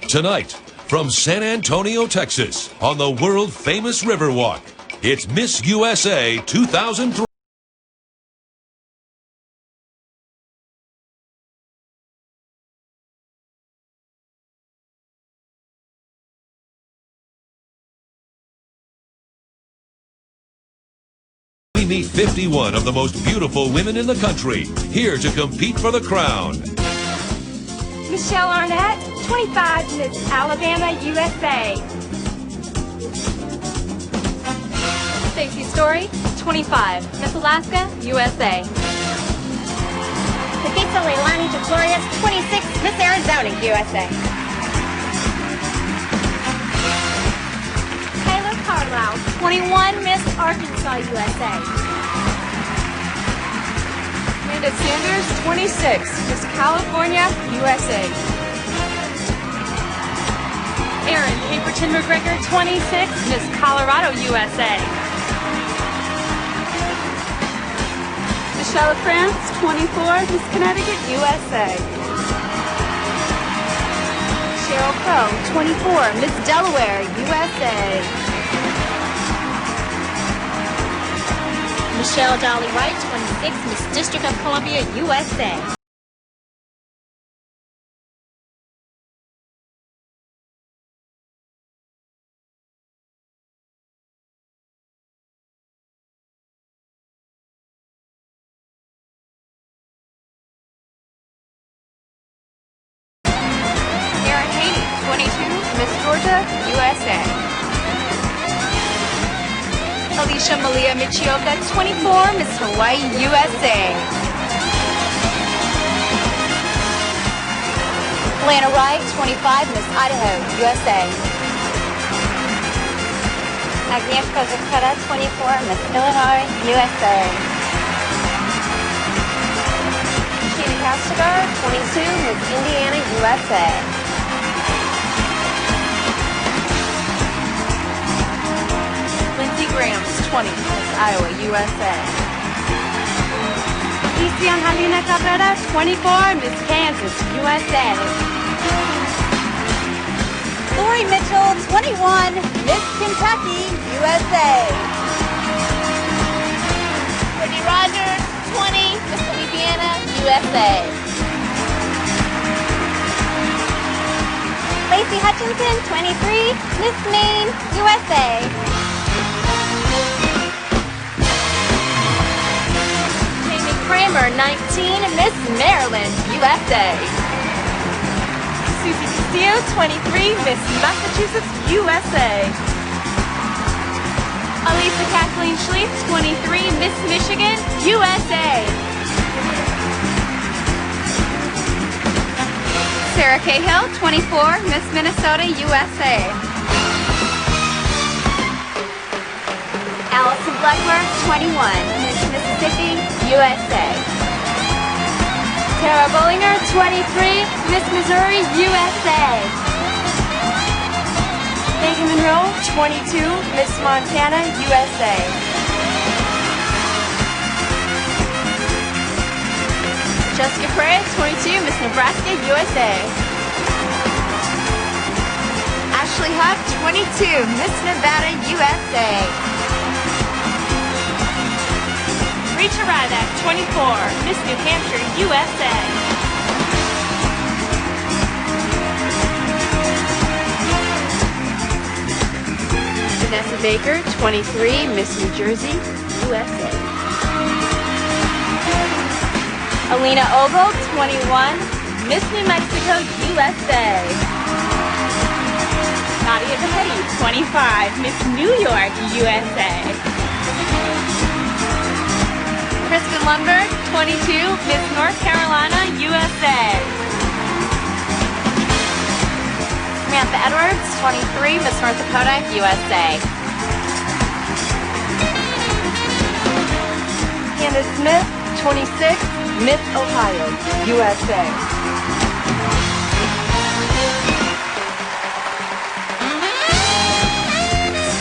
Tonight, from San Antonio, Texas, on the world-famous Riverwalk, it's Miss USA 2003. We meet 51 of the most beautiful women in the country, here to compete for the crown. Michelle Arnett, 25, Miss Alabama, USA. Stacey Story, 25, Miss Alaska, USA. Pizza Leilani Victorious, 26, Miss Arizona, USA. Taylor Carlisle, 21, Miss Arkansas, USA. Amanda Sanders, 26, Miss California, USA. Erin Caperton McGregor, 26, Miss Colorado, USA. Michelle France, 24, Miss Connecticut, USA. Cheryl Crow, 24, Miss Delaware, USA. Michelle Dolly Wright, 26, Miss District of Columbia, USA. Erin Haney, 22, Miss Georgia, USA. Alicia Malia Michioka, 24, Miss Hawaii, USA. Lana Wright, 25, Miss Idaho, USA. Agnieszka Zakota, 24, Miss Illinois, USA. Sheena Castigar, 22, Miss Indiana, USA. Lindsey Grahams, 20, Miss Iowa, USA. Cristian Halina Cabrera, 24, Miss Kansas, USA. Lori Mitchell, 21, Miss Kentucky, USA. Brittany Rogers, 20, Miss Louisiana, USA. Lacey Hutchinson, 23, Miss Maine, USA. Jamie Kramer, 19, Miss Maryland, USA. Susie Castillo, 23, Miss Massachusetts, USA. Alisa Kathleen Schlief, 23, Miss Michigan, USA. Sarah Cahill, 24, Miss Minnesota, USA. Allison Bleckler, 21, Miss Mississippi, USA. Tara Bollinger, 23, Miss Missouri, USA. Megan Monroe, 22, Miss Montana, USA. Jessica Perez, 22, Miss Nebraska, USA. Ashley Huff, 22, Miss Nevada, USA. Rita Rydak, 24, Miss New Hampshire, USA. Vanessa Baker, 23, Miss New Jersey, USA. Alina Ogle, 21, Miss New Mexico, USA. Nadia Behetti, 25, Miss New York, USA. Kristen Lundberg, 22, Miss North Carolina, USA. Samantha Edwards, 23, Miss North Dakota, USA. Hannah Smith, 26, Miss Ohio, USA.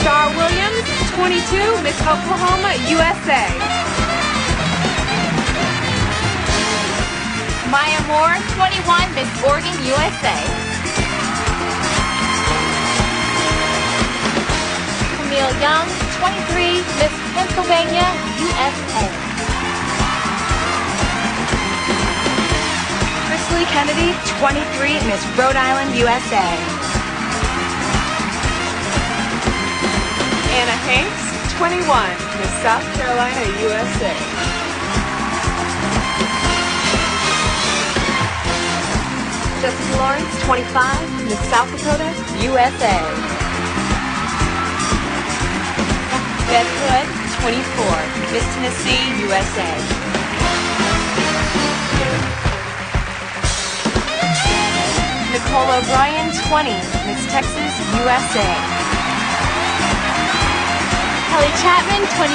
Star Williams, 22, Miss Oklahoma, USA. Maya Moore, 21, Miss Oregon, USA. Miss Pennsylvania, USA. Chrisley Kennedy, 23, Miss Rhode Island, USA. Anna Hanks, 21, Miss South Carolina, USA. Jessica Lawrence, 25, Miss South Dakota, USA. Beth Hood, 24, Miss Tennessee, USA. Nicole O'Brien, 20, Miss Texas, USA. Kelly Chapman, 24,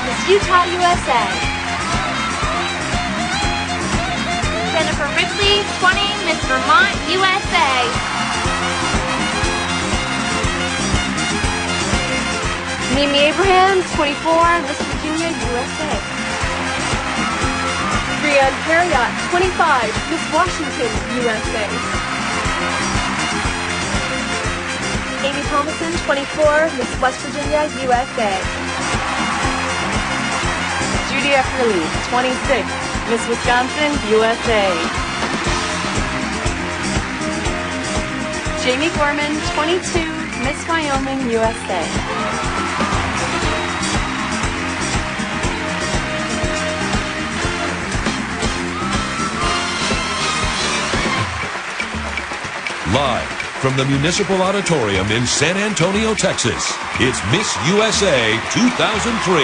Miss Utah, USA. Jennifer Ripley, 20, Miss Vermont, USA. Mimi Abraham, 24, Miss Virginia, USA. Brianne Carriott, 25, Miss Washington, USA. Amy Thomason, 24, Miss West Virginia, USA. Judy F. Hurley, 26, Miss Wisconsin, USA. Jamie Gorman, 22, Miss Wyoming, USA. Live from the Municipal Auditorium in San Antonio, Texas, it's Miss USA 2003.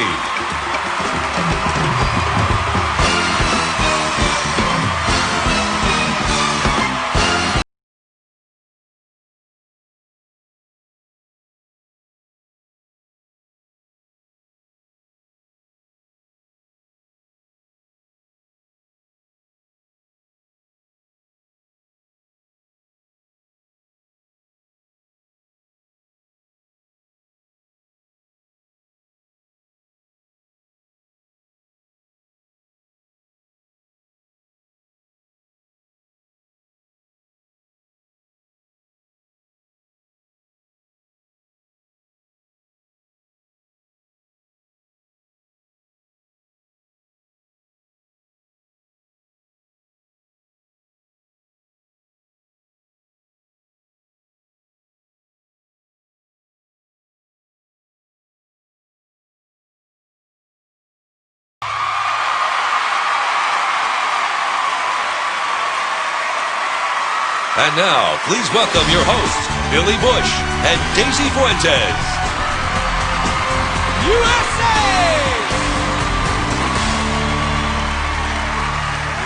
And now, please welcome your hosts, Billy Bush and Daisy Fuentes. USA!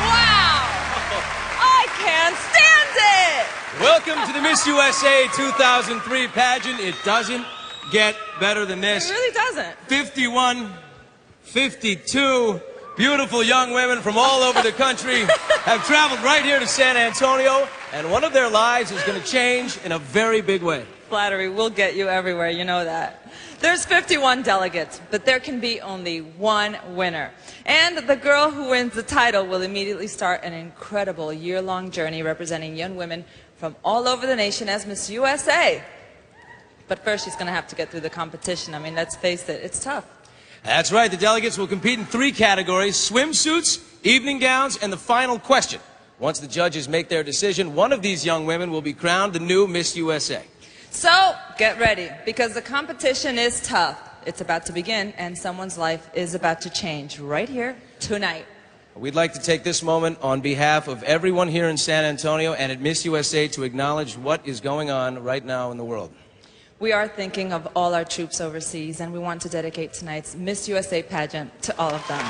Wow! I can't stand it! Welcome to the Miss USA 2003 pageant. It doesn't get better than this. It really doesn't. 51, 52 beautiful young women from all over the country have traveled right here to San Antonio, and one of their lives is going to change in a very big way. Flattery will get you everywhere, you know that. There's 51 delegates, but there can be only one winner. And the girl who wins the title will immediately start an incredible year-long journey representing young women from all over the nation as Miss USA. But first, she's going to have to get through the competition. I mean, let's face it, it's tough. That's right. The delegates will compete in 3 categories: swimsuits, evening gowns, and the final question. Once the judges make their decision, one of these young women will be crowned the new Miss USA. So, get ready, because the competition is tough. It's about to begin, and someone's life is about to change right here, tonight. We'd like to take this moment on behalf of everyone here in San Antonio and at Miss USA to acknowledge what is going on right now in the world. We are thinking of all our troops overseas, and we want to dedicate tonight's Miss USA pageant to all of them.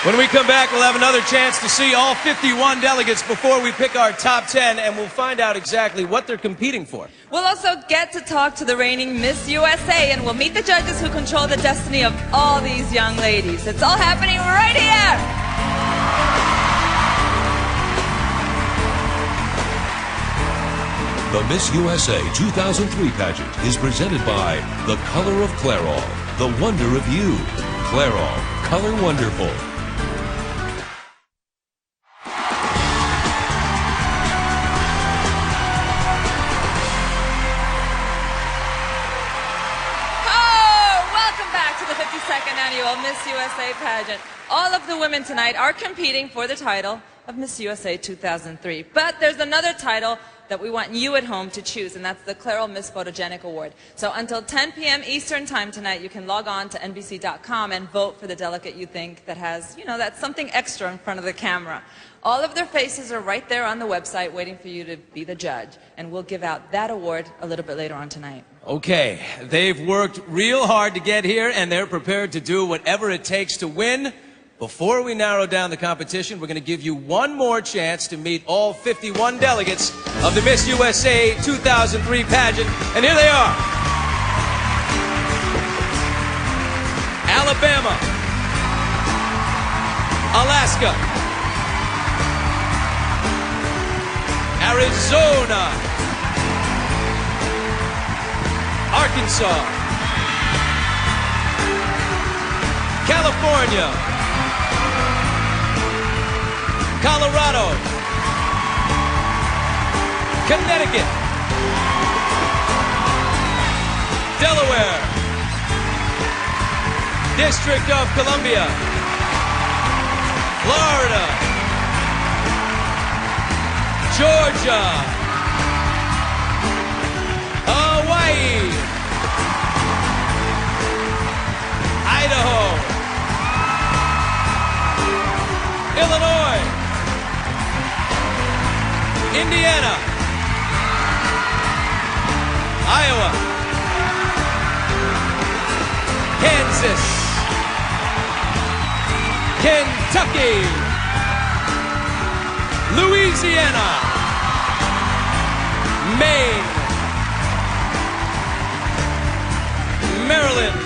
When we come back, we'll have another chance to see all 51 delegates before we pick our top 10, and we'll find out exactly what they're competing for. We'll also get to talk to the reigning Miss USA, and we'll meet the judges who control the destiny of all these young ladies. It's all happening right here! The Miss USA 2003 pageant is presented by the color of Clairol, the wonder of you. Clairol, color wonderful. annual Miss USA pageant. All of the women tonight are competing for the title of Miss USA 2003. But there's another title that we want you at home to choose, and that's the Clairol Miss Photogenic Award. So until 10 p.m. Eastern Time tonight, you can log on to NBC.com and vote for the delegate you think that has, that's something extra in front of the camera. All of their faces are right there on the website waiting for you to be the judge, and we'll give out that award a little bit later on tonight. Okay, they've worked real hard to get here, and they're prepared to do whatever it takes to win. Before we narrow down the competition, we're going to give you one more chance to meet all 51 delegates of the Miss USA 2003 pageant. And here they are. Alabama, Alaska, Arizona, Arkansas, California, Colorado, Connecticut, Delaware, District of Columbia, Florida, Georgia, Hawaii, Idaho, Illinois, Indiana, Iowa, Kansas, Kentucky, Louisiana, Maine, Maryland,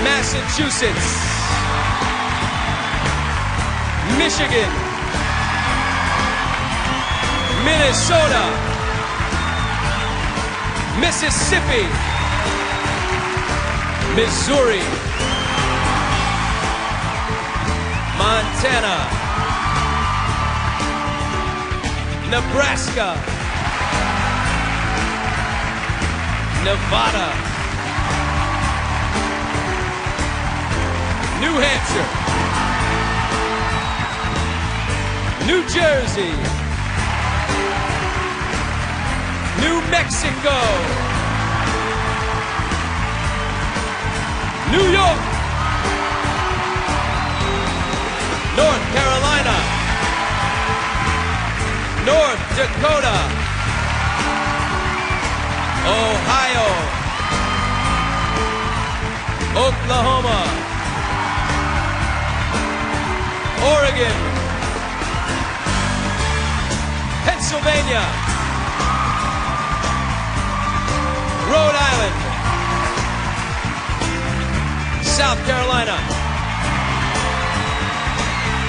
Massachusetts, Michigan, Minnesota, Mississippi, Missouri, Montana, Nebraska, Nevada, New Hampshire, New Jersey, New Mexico, New York, North Carolina, North Dakota, Ohio, Oklahoma, Oregon, Pennsylvania, Rhode Island, South Carolina,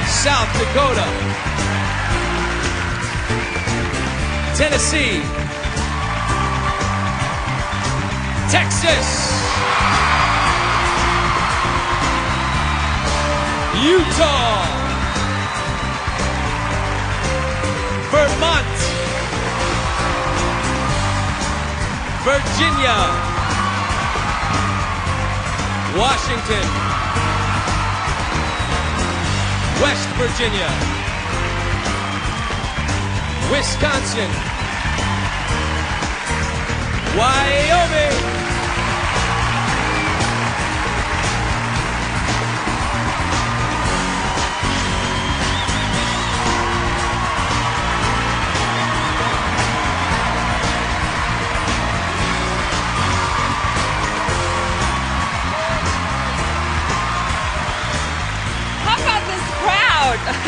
South Dakota, Tennessee, Texas, Utah, Vermont, Virginia, Washington, West Virginia, Wisconsin, Wyoming,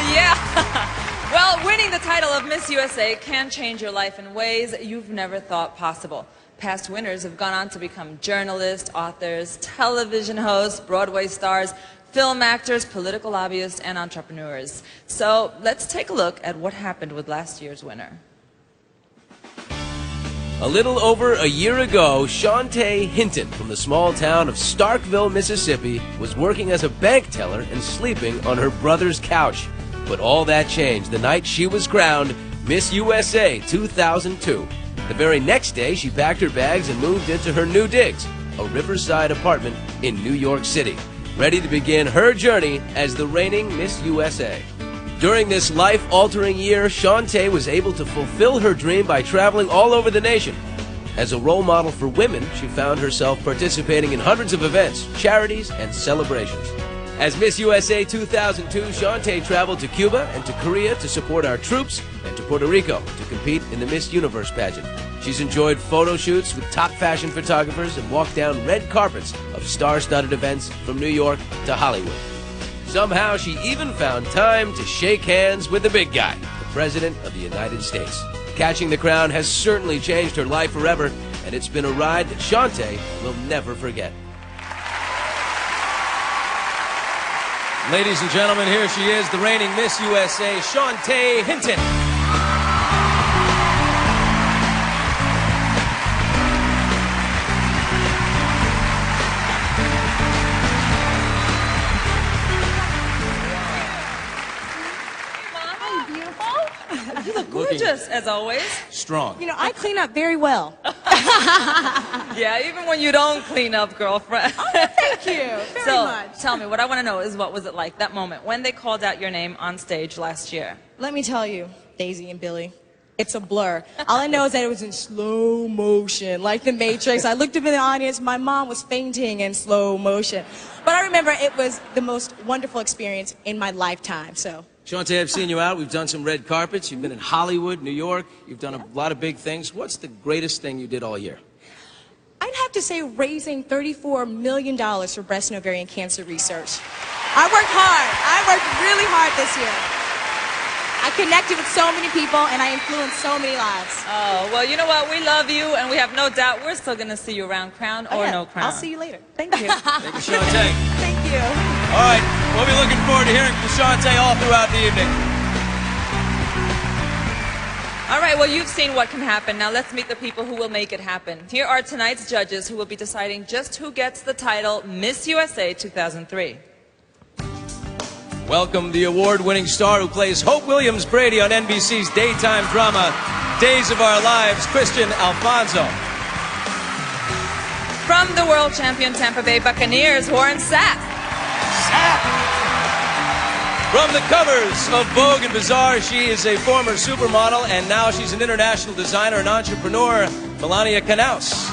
Yeah. Well, winning the title of Miss USA can change your life in ways you've never thought possible. Past winners have gone on to become journalists, authors, television hosts, Broadway stars, film actors, political lobbyists, and entrepreneurs. So let's take a look at what happened with last year's winner. A little over a year ago, Shantae Hinton from the small town of Starkville, Mississippi, was working as a bank teller and sleeping on her brother's couch. But all that changed the night she was crowned Miss USA 2002. The very next day, she packed her bags and moved into her new digs. a riverside apartment in New York City, ready to begin her journey as the reigning Miss USA. During this life-altering year, Shantae was able to fulfill her dream by traveling all over the nation. As a role model for women, she found herself participating in hundreds of events, charities, and celebrations. As Miss USA 2002, Shantae traveled to Cuba and to Korea to support our troops and to Puerto Rico to compete in the Miss Universe pageant. She's enjoyed photo shoots with top fashion photographers and walked down red carpets of star-studded events from New York to Hollywood. Somehow, she even found time to shake hands with the big guy, the President of the United States. Catching the crown has certainly changed her life forever, and it's been a ride that Shantae will never forget. Ladies and gentlemen, here she is, the reigning Miss USA, Shantae Hinton. You look gorgeous, as always. Strong. You know, I clean up very well. Yeah, even when you don't clean up, girlfriend. Oh, thank you very much. Tell me, what I want to know is, what was it like, that moment, when they called out your name on stage last year? Let me tell you, Daisy and Billy, it's a blur. All I know is that it was in slow motion, like the Matrix. I looked up in the audience, my mom was fainting in slow motion. But I remember it was the most wonderful experience in my lifetime, so. Shantae, I've seen you out. We've done some red carpets. You've been in Hollywood, New York. You've done a lot of big things. What's the greatest thing you did all year? I'd have to say raising $34 million for breast and ovarian cancer research. I worked hard. I worked really hard this year. I connected with so many people, and I influenced so many lives. Oh, well, you know what? We love you, and we have no doubt we're still going to see you around, crown or no crown. I'll see you later. Thank you. Thank you, Shantae. Thank you. All right, we'll be looking forward to hearing from Shantae all throughout the evening. All right, well, you've seen what can happen. Now let's meet the people who will make it happen. Here are tonight's judges who will be deciding just who gets the title Miss USA 2003. Welcome the award-winning star who plays Hope Williams Brady on NBC's daytime drama Days of Our Lives, Christian Alfonso. From the world champion Tampa Bay Buccaneers, Warren Sapp. From the covers of Vogue and Bazaar, she is a former supermodel, and now she's an international designer and entrepreneur, Melania Knaus.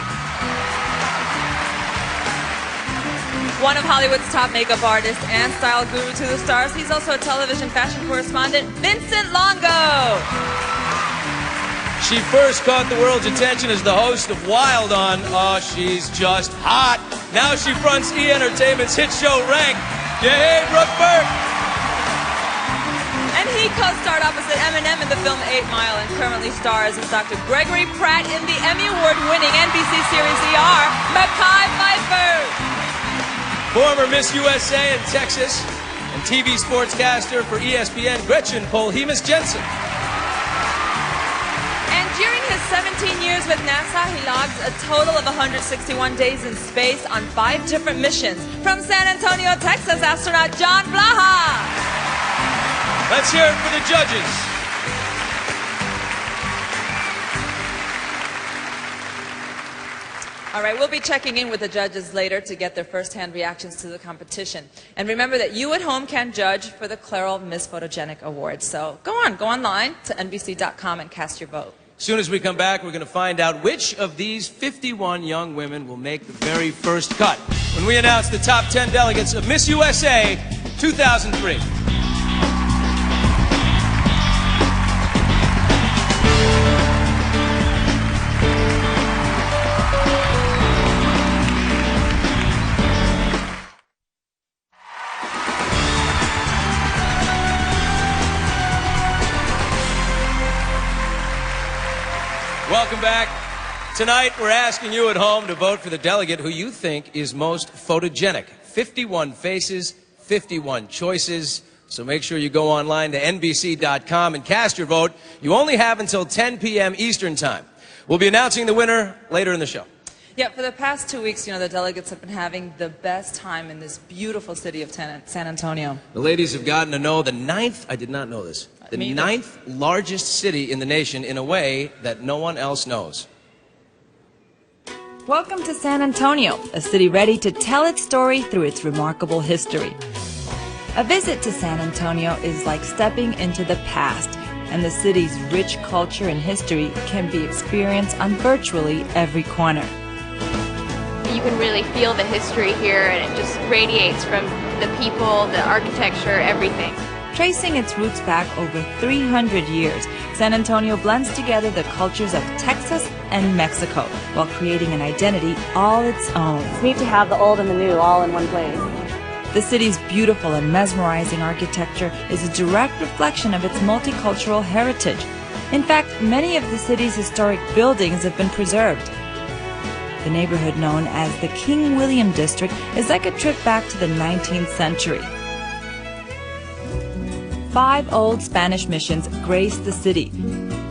One of Hollywood's top makeup artists and style guru to the stars, he's also a television fashion correspondent, Vincent Longo. She first caught the world's attention as the host of Wild on Oh, She's Just Hot. Now she fronts E! Entertainment's hit show Rank. Yay, Brooke Burke! And he co-starred opposite Eminem in the film 8 Mile and currently stars as Dr. Gregory Pratt in the Emmy Award-winning NBC series ER, Mekhi Phifer. Former Miss USA in Texas and TV sportscaster for ESPN, Gretchen Polhemus Jensen. And during his 17 years with NASA, he logged a total of 161 days in space on 5 different missions. From San Antonio, Texas, astronaut John Blaha. Let's hear it for the judges. All right, we'll be checking in with the judges later to get their first-hand reactions to the competition. And remember that you at home can judge for the Clairol Miss Photogenic Award. So go online to NBC.com and cast your vote. As soon as we come back, we're going to find out which of these 51 young women will make the very first cut when we announce the top 10 delegates of Miss USA 2003. Welcome back. Tonight, we're asking you at home to vote for the delegate who you think is most photogenic. 51 faces, 51 choices. So make sure you go online to NBC.com and cast your vote. You only have until 10 p.m. Eastern Time. We'll be announcing the winner later in the show. Yeah, for the past 2 weeks, the delegates have been having the best time in this beautiful city of San Antonio. The ladies have gotten to know the ninth, I did not know this, the ninth largest city in the nation in a way that no one else knows. Welcome to San Antonio, a city ready to tell its story through its remarkable history. A visit to San Antonio is like stepping into the past, and the city's rich culture and history can be experienced on virtually every corner. You can really feel the history here, and it just radiates from the people, the architecture, everything. Tracing its roots back over 300 years, San Antonio blends together the cultures of Texas and Mexico while creating an identity all its own. It's neat to have the old and the new all in one place. The city's beautiful and mesmerizing architecture is a direct reflection of its multicultural heritage. In fact, many of the city's historic buildings have been preserved. The neighborhood known as the King William District is like a trip back to the 19th century. 5 old Spanish missions grace the city.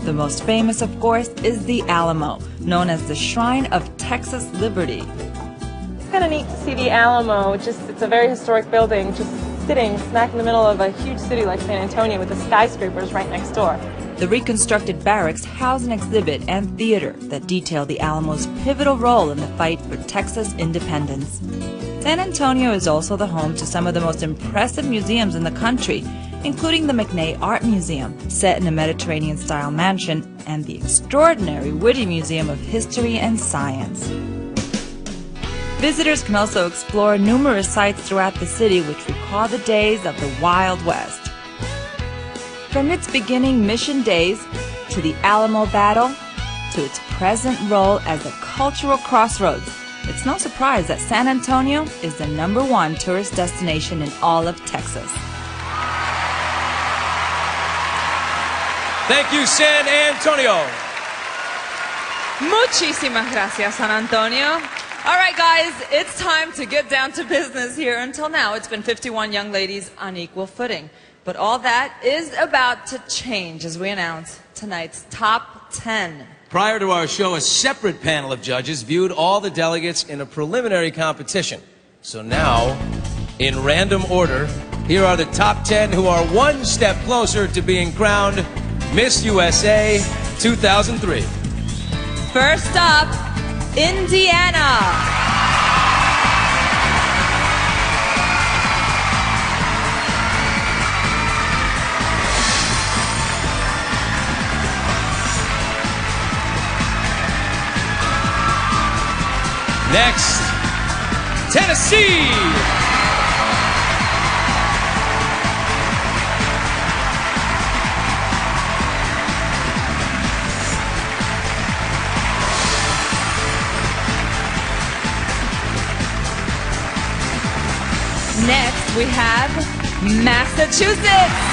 The most famous, of course, is the Alamo, known as the Shrine of Texas Liberty. It's kind of neat to see the Alamo. It's a very historic building, just sitting smack in the middle of a huge city like San Antonio with the skyscrapers right next door. The reconstructed barracks house an exhibit and theater that detail the Alamo's pivotal role in the fight for Texas independence. San Antonio is also the home to some of the most impressive museums in the country, including the McNay Art Museum, set in a Mediterranean-style mansion, and the extraordinary Whitty Museum of History and Science. Visitors can also explore numerous sites throughout the city which recall the days of the Wild West. From its beginning mission days, to the Alamo battle, to its present role as a cultural crossroads, it's no surprise that San Antonio is the #1 tourist destination in all of Texas. Thank you, San Antonio. Muchísimas gracias, San Antonio. All right, guys, it's time to get down to business here. Until now, it's been 51 young ladies on equal footing. But all that is about to change as we announce tonight's top 10. Prior to our show, a separate panel of judges viewed all the delegates in a preliminary competition. So now, in random order, here are the top 10 who are one step closer to being crowned Miss USA 2003. First up, Indiana. Next, Tennessee. Next, we have Massachusetts.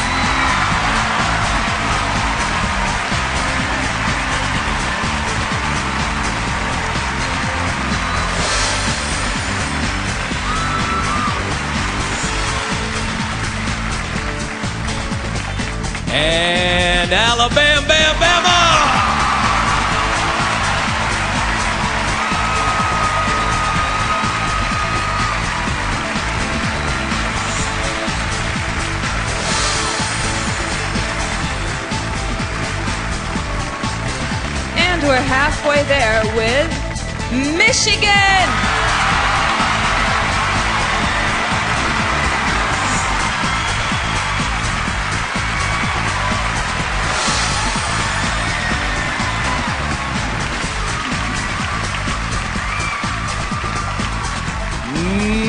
And Alabama. And we're halfway there with Michigan.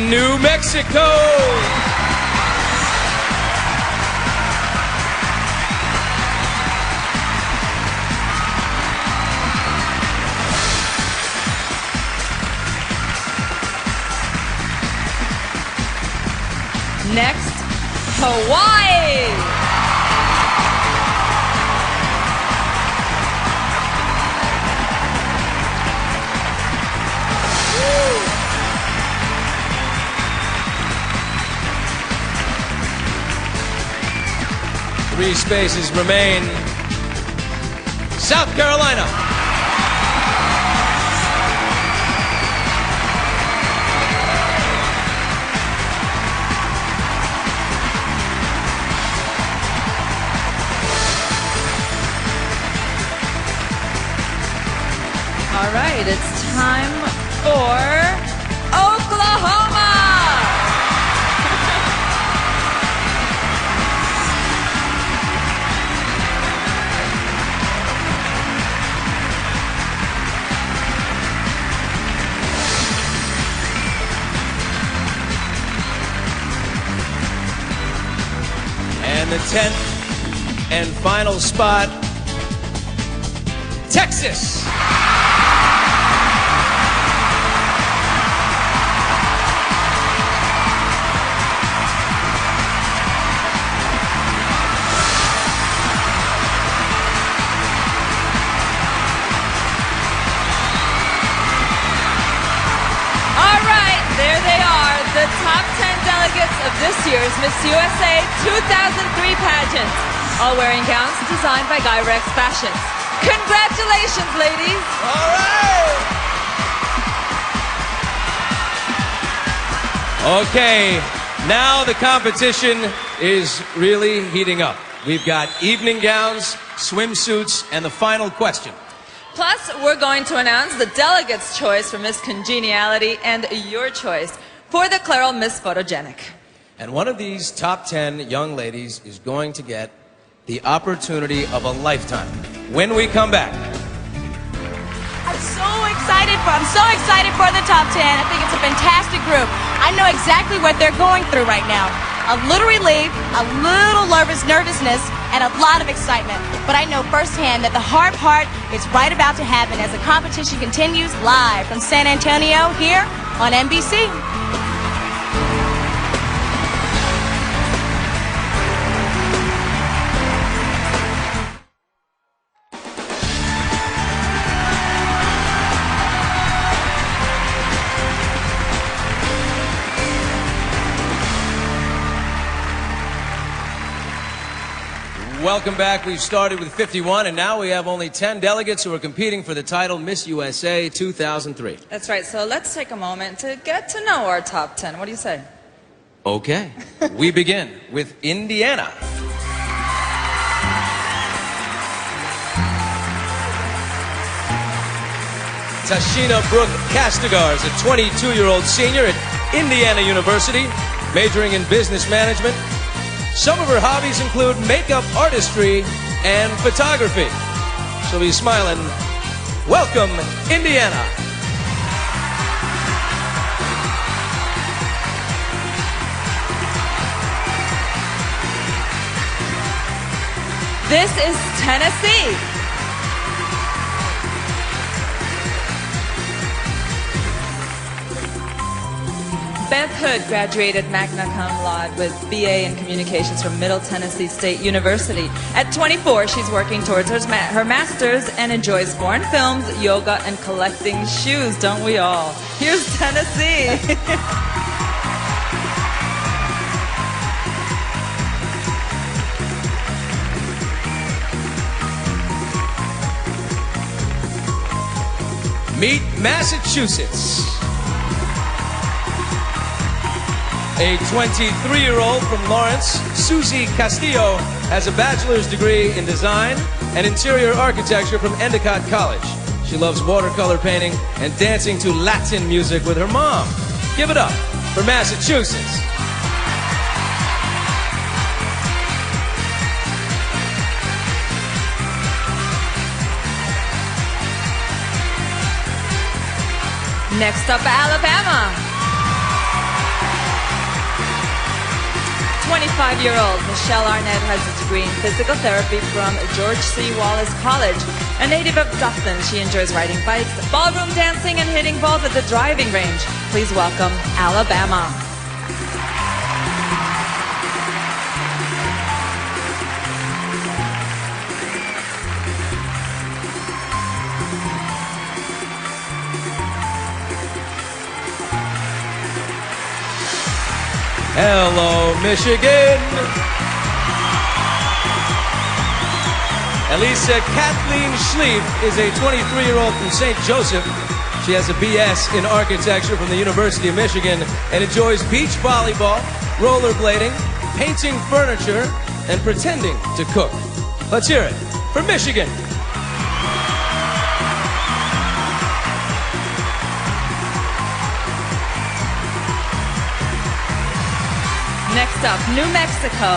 New Mexico. Next, Hawaii. Three spaces remain. South Carolina. All right, it's time the 10th and final spot, Texas. The top 10 delegates of this year's Miss USA 2003 pageant, all wearing gowns designed by Guy Rex Fashions. Congratulations, ladies! All right! Okay, now the competition is really heating up. We've got evening gowns, swimsuits, and the final question. Plus, we're going to announce the delegates' choice for Miss Congeniality and your choice for the Clairol Miss Photogenic. And one of these top 10 young ladies is going to get the opportunity of a lifetime when we come back. I'm so excited for the top 10. I think it's a fantastic group. I know exactly what they're going through right now. A little relief, a little nervousness, and a lot of excitement. But I know firsthand that the hard part is right about to happen as the competition continues live from San Antonio here on NBC. Welcome back. We've started with 51, and now we have only 10 delegates who are competing for the title Miss USA 2003. That's right, so let's take a moment to get to know our top 10. What do you say? Okay. We begin with Indiana. Tashina Brooke Castigar is a 22-year-old senior at Indiana University, majoring in business management. Some of her hobbies include makeup artistry and photography. She'll be smiling. Welcome, Indiana. This is Tennessee. Beth Hood graduated magna cum laude with BA in Communications from Middle Tennessee State University. At 24, she's working towards her master's and enjoys foreign films, yoga, and collecting shoes, don't we all? Here's Tennessee. Meet Massachusetts. A 23-year-old from Lawrence, Susie Castillo, has a bachelor's degree in design and interior architecture from Endicott College. She loves watercolor painting and dancing to Latin music with her mom. Give it up for Massachusetts. Next up, Alabama. 25-year-old Michelle Arnett has a degree in physical therapy from George C. Wallace College. A native of Dothan, she enjoys riding bikes, ballroom dancing, and hitting balls at the driving range. Please welcome Alabama. Hello, Michigan. Elisa Kathleen Schlief is a 23-year-old from St. Joseph. She has a BS in architecture from the University of Michigan and enjoys beach volleyball, rollerblading, painting furniture, and pretending to cook. Let's hear it for Michigan. Next up, New Mexico.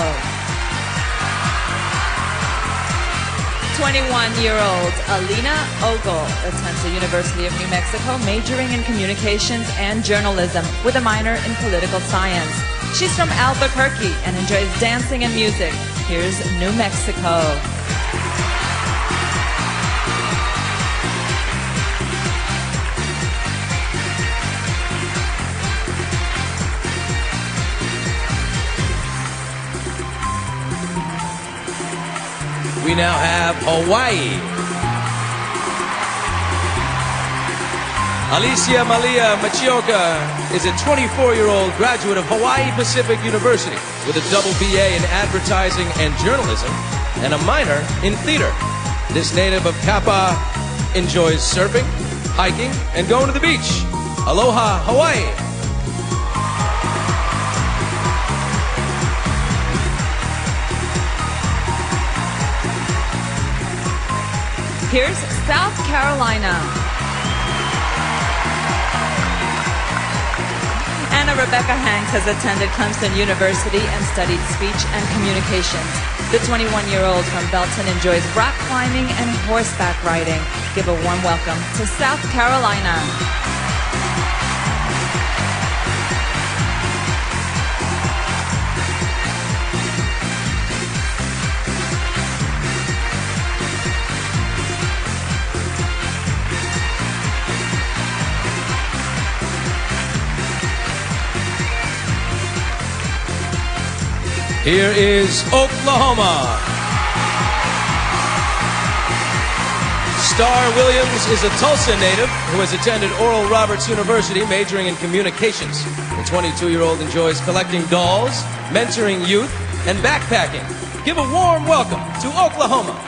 21-year-old Alina Ogle attends the University of New Mexico, majoring in communications and journalism with a minor in political science. She's from Albuquerque and enjoys dancing and music. Here's New Mexico. We now have Hawaii. Alicia Malia Machioka is a 24-year-old graduate of Hawaii Pacific University with a double BA in advertising and journalism and a minor in theater. This native of Kappa enjoys surfing, hiking, and going to the beach. Aloha, Hawaii. Here's South Carolina. Anna Rebecca Hanks has attended Clemson University and studied speech and communications. The 21-year-old from Belton enjoys rock climbing and horseback riding. Give a warm welcome to South Carolina. Here is Oklahoma. Star Williams is a Tulsa native who has attended Oral Roberts University majoring in communications. The 22-year-old enjoys collecting dolls, mentoring youth, and backpacking. Give a warm welcome to Oklahoma.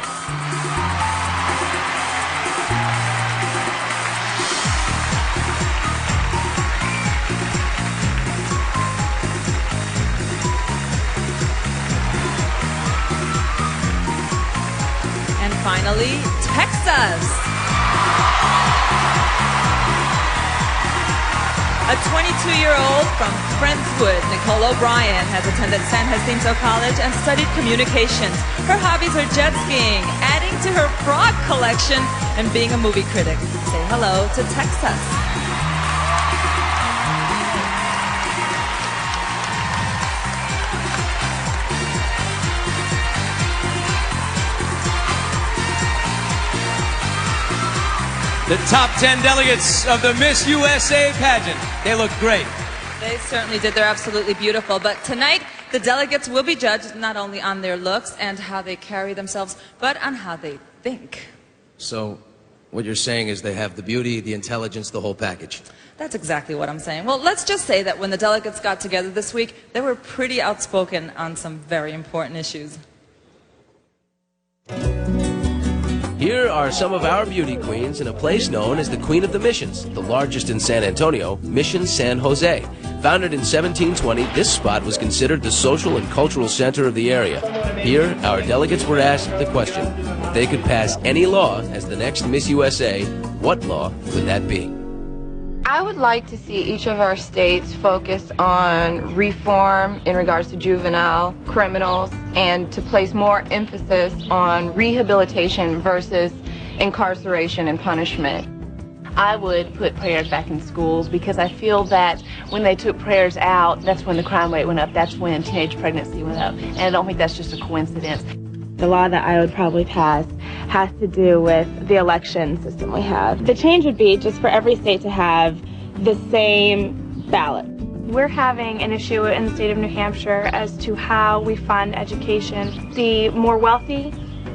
Finally, Texas. A 22-year-old from Friendswood, Nicole O'Brien, has attended San Jacinto College and studied communications. Her hobbies are jet skiing, adding to her frog collection, and being a movie critic. Say hello to Texas. The top 10 delegates of the Miss USA pageant. They look great. They certainly did. They're absolutely beautiful. But tonight, the delegates will be judged not only on their looks and how they carry themselves, but on how they think. So, what you're saying is they have the beauty, the intelligence, the whole package. That's exactly what I'm saying. Well, let's just say that when the delegates got together this week, they were pretty outspoken on some very important issues. Here are some of our beauty queens in a place known as the Queen of the Missions, the largest in San Antonio, Mission San Jose. Founded in 1720, this spot was considered the social and cultural center of the area. Here, our delegates were asked the question, if they could pass any law as the next Miss USA, what law would that be? I would like to see each of our states focus on reform in regards to juvenile criminals and to place more emphasis on rehabilitation versus incarceration and punishment. I would put prayers back in schools because I feel that when they took prayers out, that's when the crime rate went up, that's when teenage pregnancy went up, and I don't think that's just a coincidence. The law that I would probably pass has to do with the election system we have. The change would be just for every state to have the same ballot. We're having an issue in the state of New Hampshire as to how we fund education. The more wealthy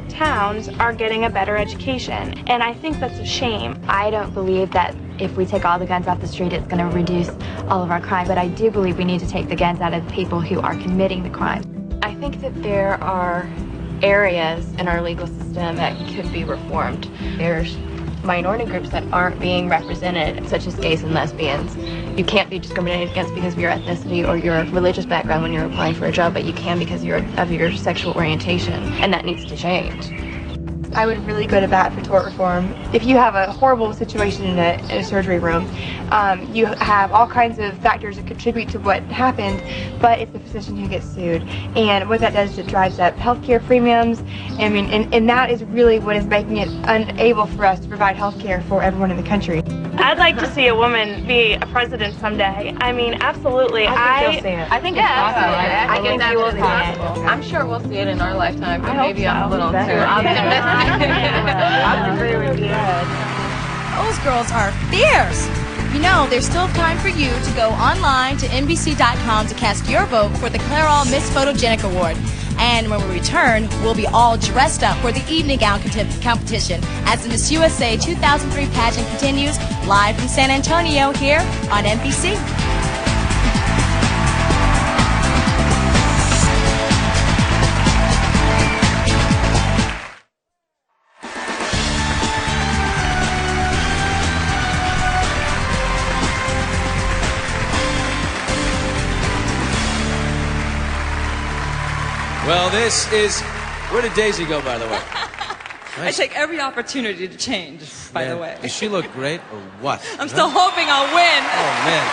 towns are getting a better education, and I think that's a shame. I don't believe that if we take all the guns off the street, it's going to reduce all of our crime, but I do believe we need to take the guns out of the people who are committing the crime. I think that there are areas in our legal system that could be reformed. There's minority groups that aren't being represented, such as gays and lesbians. You can't be discriminated against because of your ethnicity or your religious background when you're applying for a job, but you can because of your sexual orientation, and that needs to change. I would really go to bat for tort reform. If you have a horrible situation in a surgery room, you have all kinds of factors that contribute to what happened, but it's the physician who gets sued. And what that does is it drives up healthcare premiums. I mean, and that is really what is making it unable for us to provide healthcare for everyone in the country. I'd like to see a woman be a president someday. I mean, absolutely. I think you'll see it. I think it's possible. I think you will see it. I'm sure we'll see it in our lifetime, but I maybe hope I'm a so. little too optimistic. I would agree with you. Those girls are fierce. You know, there's still time for you to go online to NBC.com to cast your vote for the Clairol Miss Photogenic Award. And when we return, we'll be all dressed up for the evening gown competition as the Miss USA 2003 pageant continues live from San Antonio here on NBC. Well, this is... Where did Daisy go, by the way? I take every opportunity to change, by the way. Does she look great or what? I'm still hoping I'll win. Oh, man.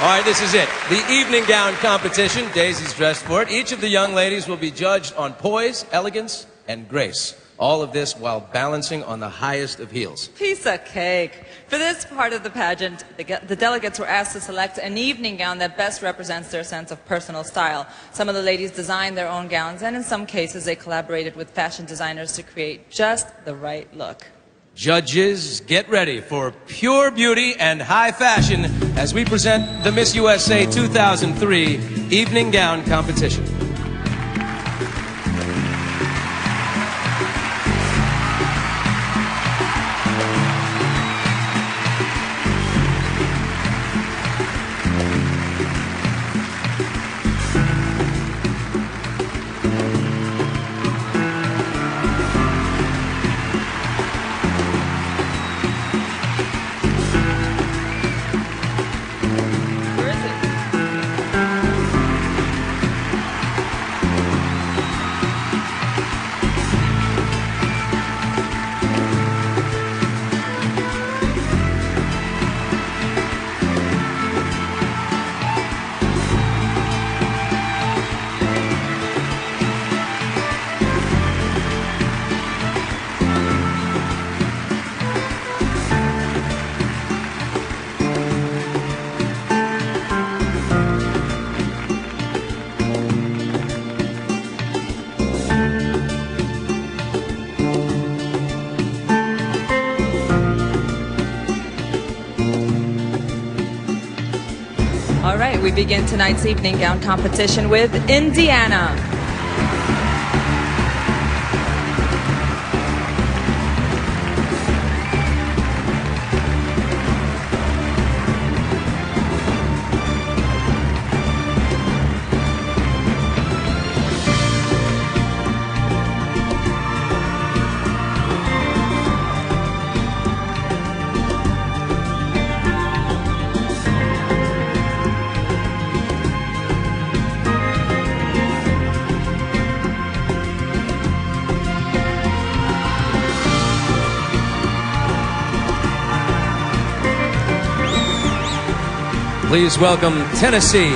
All right, this is it. The evening gown competition. Daisy's dressed for it. Each of the young ladies will be judged on poise, elegance, and grace. All of this while balancing on the highest of heels. Piece of cake. For this part of the pageant, the delegates were asked to select an evening gown that best represents their sense of personal style. Some of the ladies designed their own gowns, and in some cases they collaborated with fashion designers to create just the right look. Judges, get ready for pure beauty and high fashion as we present the Miss USA 2003 Evening Gown Competition. All right, we begin tonight's evening gown competition with Indiana. Please welcome Tennessee.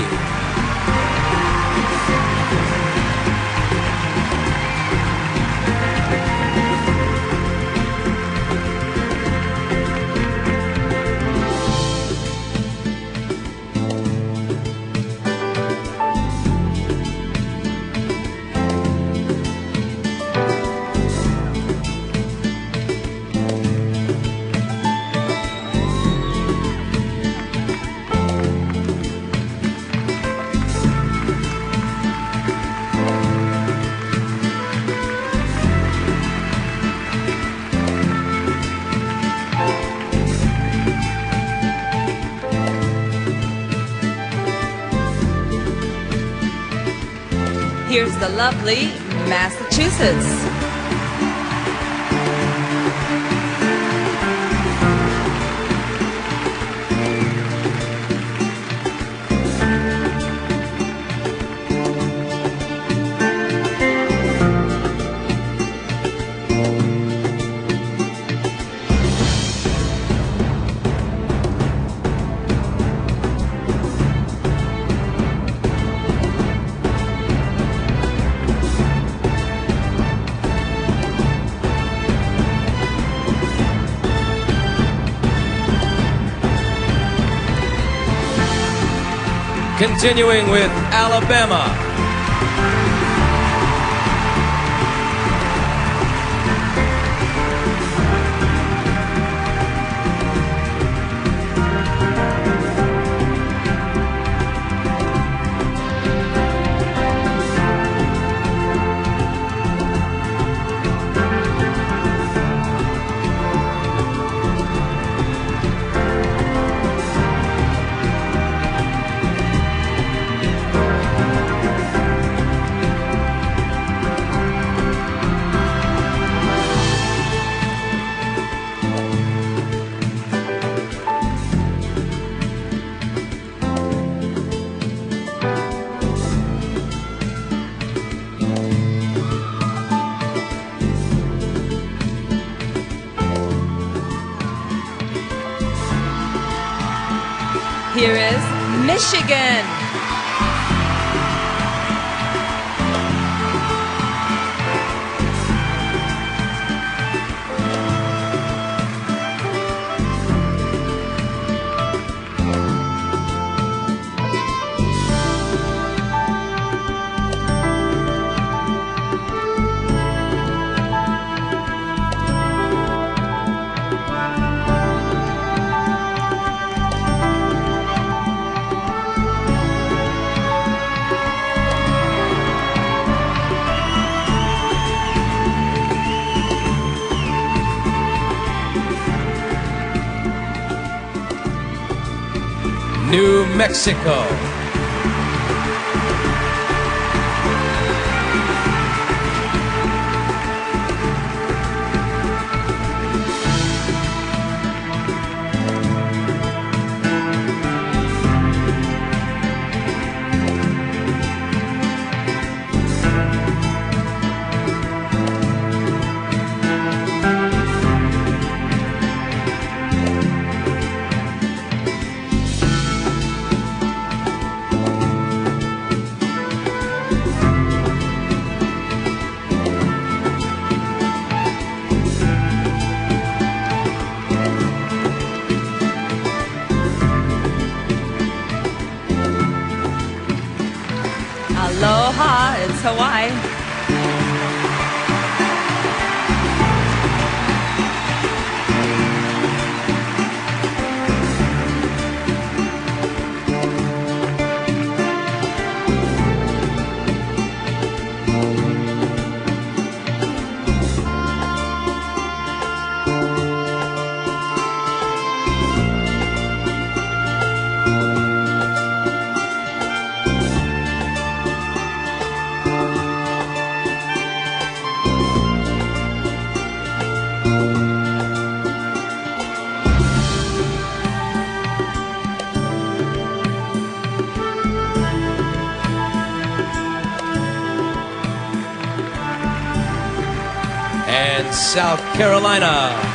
Here's the lovely Massachusetts. Continuing with Alabama. Here is Michigan. New Mexico. Aloha, it's Hawaii. And South Carolina.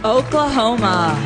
Oklahoma.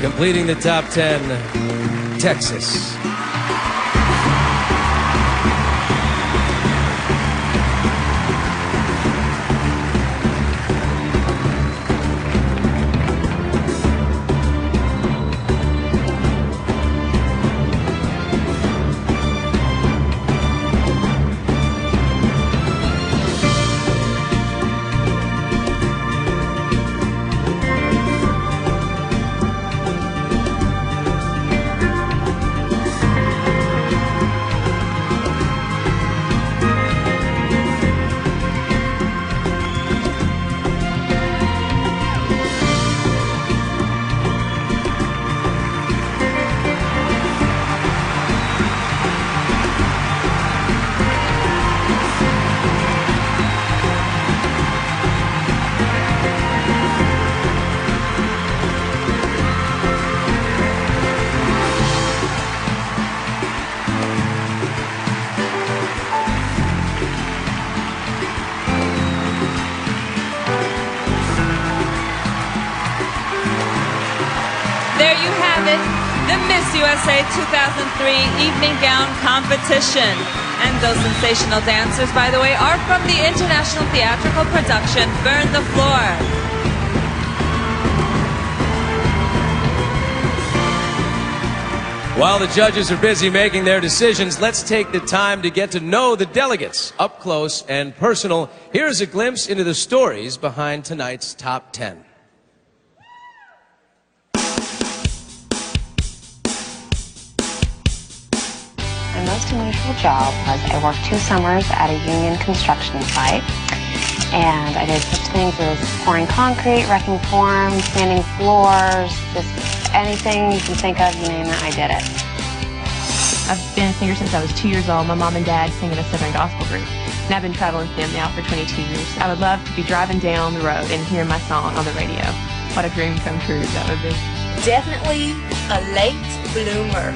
completing the top 10, Texas. There you have it, the Miss USA 2003 evening gown competition. And those sensational dancers, by the way, are from the international theatrical production Burn the Floor. While the judges are busy making their decisions, let's take the time to get to know the delegates up close and personal. Here's a glimpse into the stories behind tonight's top 10. My most unusual job was I worked 2 summers at a union construction site, and I did such things as pouring concrete, wrecking forms, sanding floors, just anything you can think of, you name it, I did it. I've been a singer since I was 2 years old. My mom and dad sing in a Southern gospel group, and I've been traveling with them now for 22 years. I would love to be driving down the road and hearing my song on the radio. What a dream come true that would be. Definitely a late bloomer.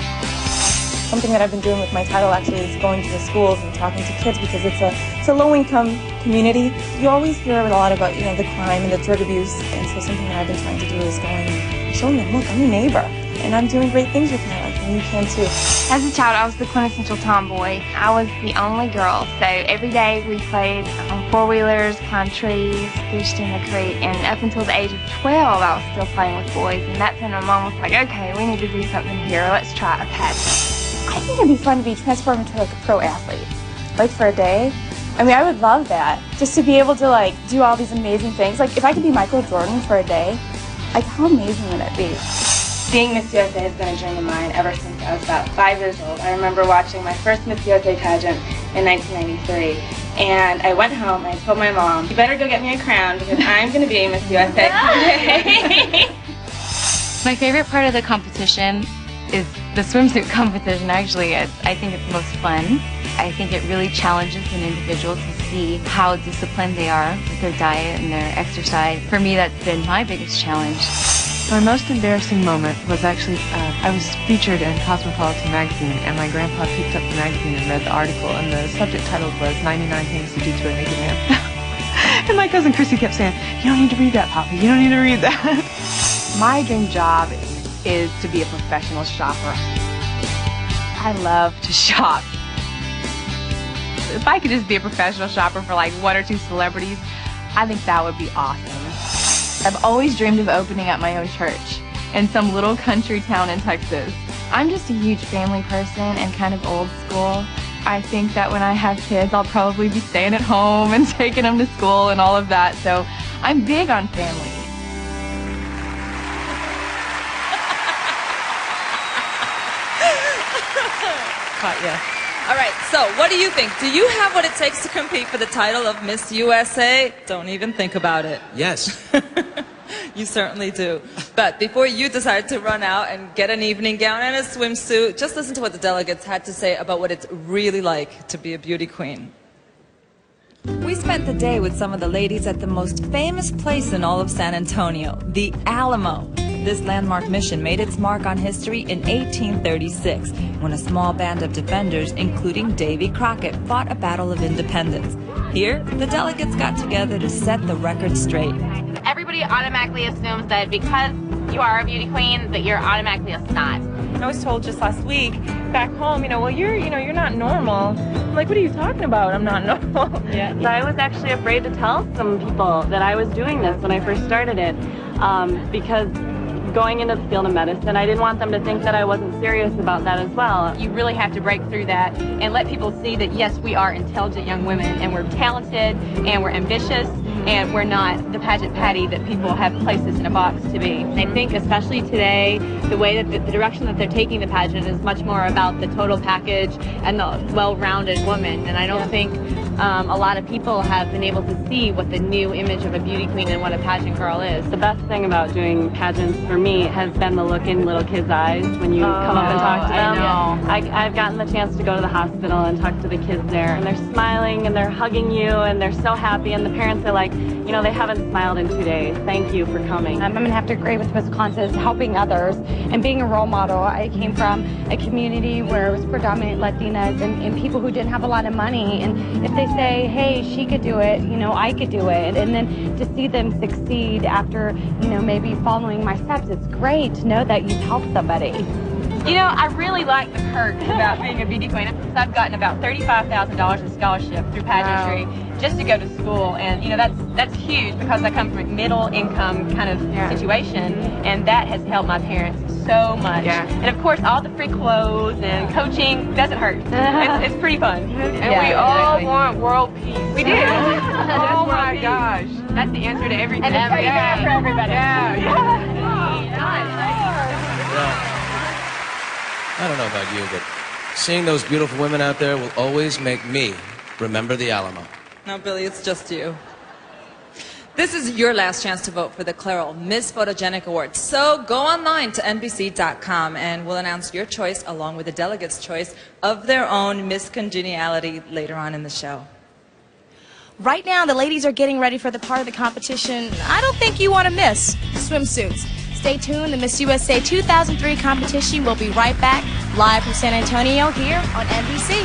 Something that I've been doing with my title actually is going to the schools and talking to kids, because it's a low-income community. You always hear a lot about, the crime and the drug abuse, and so something that I've been trying to do is going and showing them, look, I'm your neighbor, and I'm doing great things with my life, and you can too. As a child, I was the quintessential tomboy. I was the only girl, so every day we played on four-wheelers, climbed trees, fished in the creek, and up until the age of 12, I was still playing with boys, and that's when my mom was like, okay, we need to do something here, let's try a pageant. I think it'd be fun to be transformed into like a pro athlete, like for a day. I mean, I would love that, just to be able to like do all these amazing things. Like if I could be Michael Jordan for a day, like how amazing would it be? Being Miss USA has been a dream of mine ever since I was about 5 years old. I remember watching my first Miss USA pageant in 1993, and I went home and I told my mom, you better go get me a crown because I'm going to be Miss USA today. My favorite part of the competition is the swimsuit competition. Actually, I think it's the most fun. I think it really challenges an individual to see how disciplined they are with their diet and their exercise. For me, that's been my biggest challenge. My most embarrassing moment was actually, I was featured in Cosmopolitan magazine, and my grandpa picked up the magazine and read the article, and the subject title was 99 Things to Do to a Naked Man. And my cousin Chrissy kept saying, you don't need to read that, Papa, you don't need to read that. My dream job is to be a professional shopper. I love to shop. If I could just be a professional shopper for like 1 or 2 celebrities, I think that would be awesome. I've always dreamed of opening up my own church in some little country town in Texas. I'm just a huge family person and kind of old school. I think that when I have kids, I'll probably be staying at home and taking them to school and all of that. So I'm big on family. Yeah. All right, so what do you think? Do you have what it takes to compete for the title of Miss USA? Don't even think about it. Yes. You certainly do. But before you decide to run out and get an evening gown and a swimsuit, just listen to what the delegates had to say about what it's really like to be a beauty queen. We spent the day with some of the ladies at the most famous place in all of San Antonio, the Alamo. This landmark mission made its mark on history in 1836, when a small band of defenders, including Davy Crockett, fought a battle of independence. Here, the delegates got together to set the record straight. Everybody society automatically assumes that because you are a beauty queen, that you're automatically a snot. I was told just last week back home, well, you're not normal. I'm like, what are you talking about? I'm not normal. Yeah. So I was actually afraid to tell some people that I was doing this when I first started it, because going into the field of medicine, I didn't want them to think that I wasn't serious about that as well. You really have to break through that and let people see that, yes, we are intelligent young women, and we're talented, and we're ambitious, and we're not the pageant patty that people have placed us in a box to be. I think especially today, the way that the direction that they're taking the pageant is much more about the total package and the well-rounded woman, and I don't think a lot of people have been able to see what the new image of a beauty queen and what a pageant girl is. The best thing about doing pageants for me has been the look in little kids' eyes when you come up and talk to them. I've gotten the chance to go to the hospital and talk to the kids there, and they're smiling and they're hugging you and they're so happy, and the parents are like, they haven't smiled in 2 days. Thank you for coming. I'm going to have to agree with Ms. Constance, helping others and being a role model. I came from a community where it was predominant Latinas and people who didn't have a lot of money, and if they say, hey, she could do it, I could do it, and then to see them succeed after, maybe following my steps, it's great to know that you've helped somebody. I really like the perks about being a beauty queen. I've gotten about $35,000 in scholarship through pageantry just to go to school, and that's huge because I come from a middle income kind of situation, and that has helped my parents so much. And of course, all the free clothes and coaching doesn't hurt. It's pretty fun. And we all want world peace. We do. Oh my gosh. That's the answer to everything. And it's for everybody. I don't know about you, but seeing those beautiful women out there will always make me remember the Alamo. No, Billy, it's just you. This is your last chance to vote for the Clairol Miss Photogenic Award. So go online to NBC.com and we'll announce your choice along with the delegates' choice of their own Miss Congeniality later on in the show. Right now, the ladies are getting ready for the part of the competition I don't think you want to miss, swimsuits. Stay tuned. The Miss USA 2003 competition will be right back, live from San Antonio here on NBC.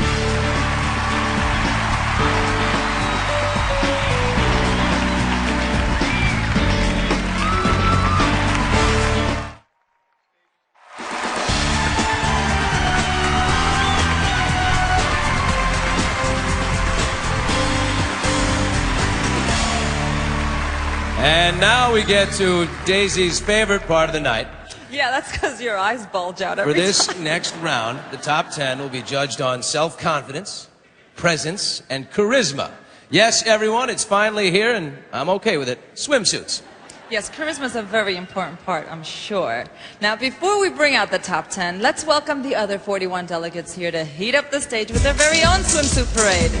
And now we get to Daisy's favorite part of the night. Yeah, that's because your eyes bulge out every For this time. next round, the top 10 will be judged on self-confidence, presence, and charisma. Yes, everyone, it's finally here, and I'm okay with it. Swimsuits. Yes, charisma is a very important part, I'm sure. Now, before we bring out the top 10, let's welcome the other 41 delegates here to heat up the stage with their very own swimsuit parade.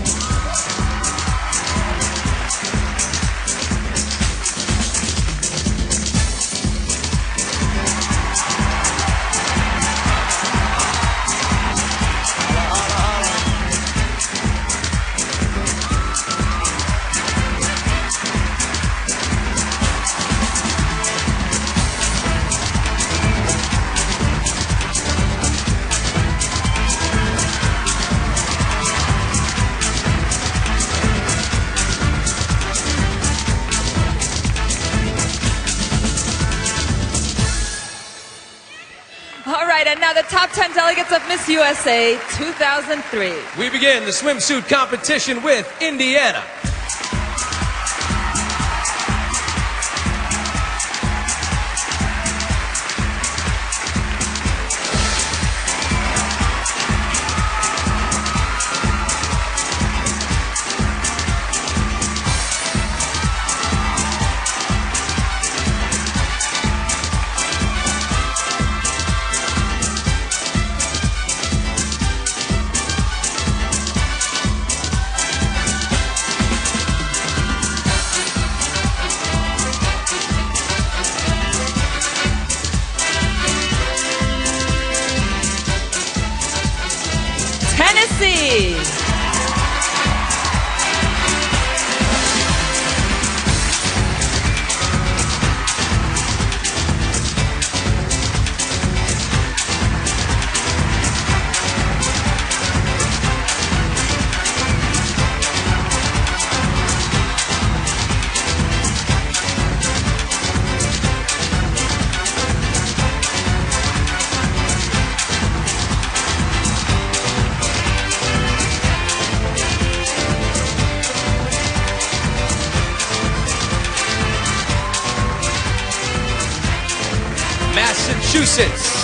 And now the top 10 delegates of Miss USA 2003. We begin the swimsuit competition with Indiana. Tennessee. Massachusetts.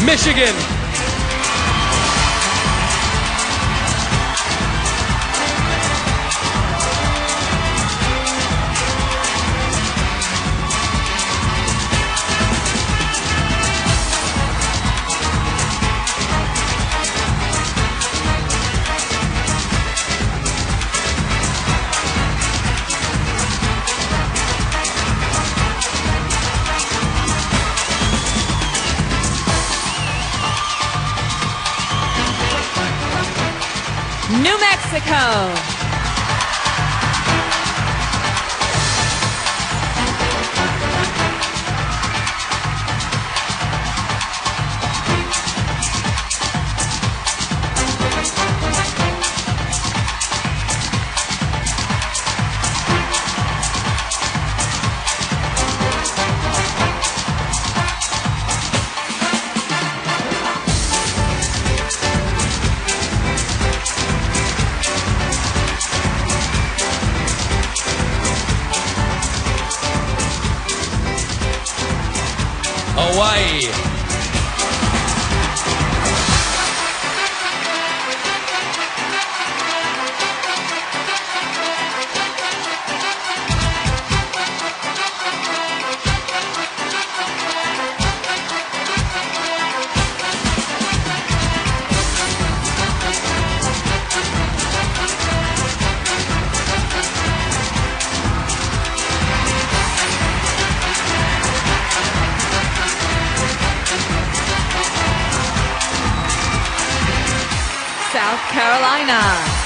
Michigan. New Mexico. Hawaii. South Carolina.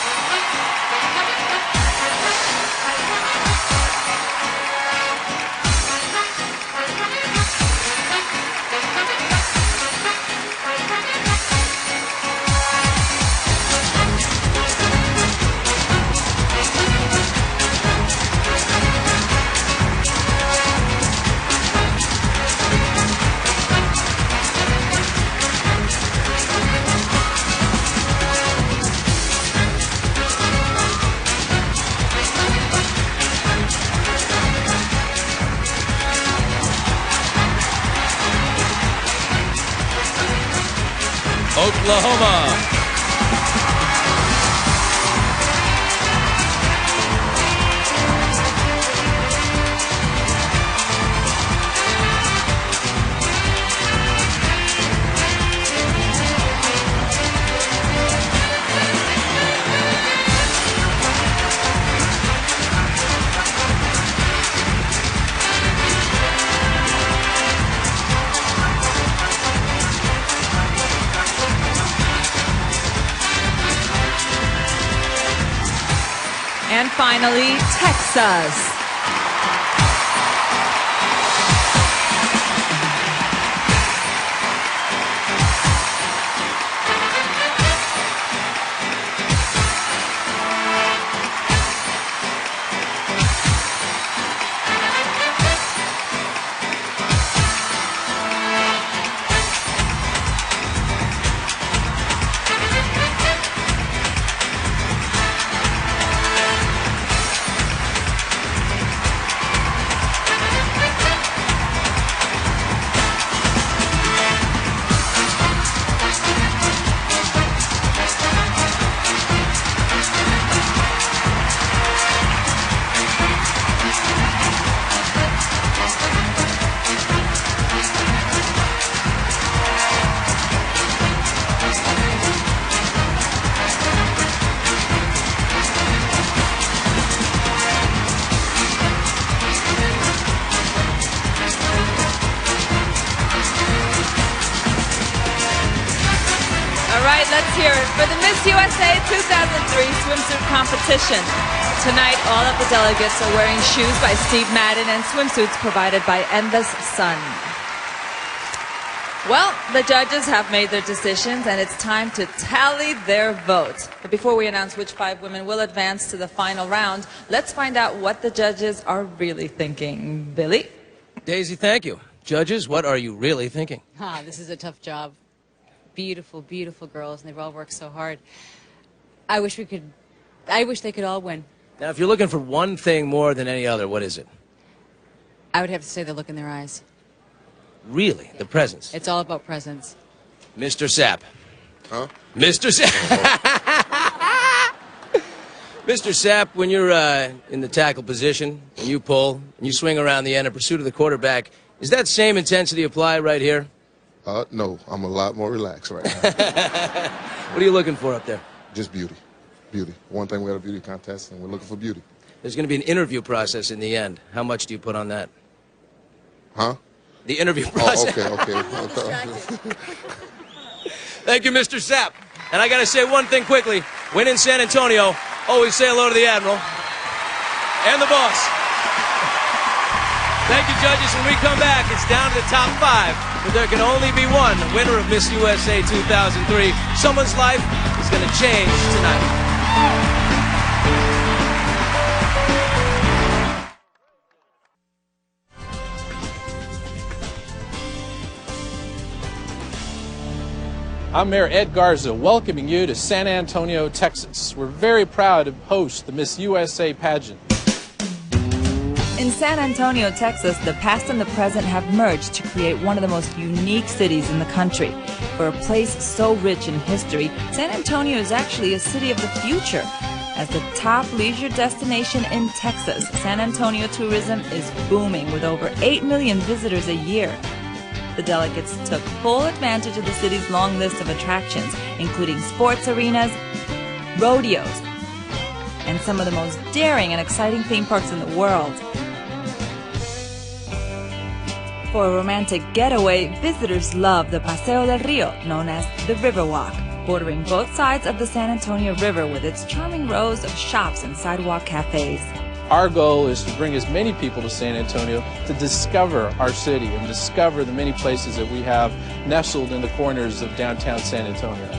Oklahoma. And finally, Texas. hear it for the Miss USA 2003 swimsuit competition. Tonight, all of the delegates are wearing shoes by Steve Madden and swimsuits provided by Endless Sun. Well, the judges have made their decisions, and it's time to tally their votes. But before we announce which 5 women will advance to the final round, let's find out what the judges are really thinking. Billy? Daisy, thank you. Judges, what are you really thinking? This is a tough job. Beautiful, beautiful girls, and they've all worked so hard. I wish they could all win. Now, if you're looking for one thing more than any other, what is it? I would have to say the look in their eyes. Really? The presence? It's all about presence. Mr. Sapp. Huh? Mr. Sapp. Mr. Sapp, when you're in the tackle position, and you pull, and you swing around the end in pursuit of the quarterback, is that same intensity applied right here? No. I'm a lot more relaxed right now. What are you looking for up there? Just beauty. Beauty. One thing, we had a beauty contest, and we're looking for beauty. There's going to be an interview process in the end. How much do you put on that? Huh? The interview process. Oh, okay. Thank you, Mr. Sapp. And I got to say one thing quickly. When in San Antonio, always say hello to the Admiral and the boss. Thank you, judges. When we come back, it's down to the top 5. But there can only be one winner of Miss USA 2003. Someone's life is going to change tonight. I'm Mayor Ed Garza, welcoming you to San Antonio, Texas. We're very proud to host the Miss USA pageant. In San Antonio, Texas, the past and the present have merged to create one of the most unique cities in the country. For a place so rich in history, San Antonio is actually a city of the future. As the top leisure destination in Texas, San Antonio tourism is booming with over 8 million visitors a year. The delegates took full advantage of the city's long list of attractions, including sports arenas, rodeos, and some of the most daring and exciting theme parks in the world. For a romantic getaway, visitors love the Paseo del Rio, known as the Riverwalk, bordering both sides of the San Antonio River with its charming rows of shops and sidewalk cafes. Our goal is to bring as many people to San Antonio to discover our city and discover the many places that we have nestled in the corners of downtown San Antonio.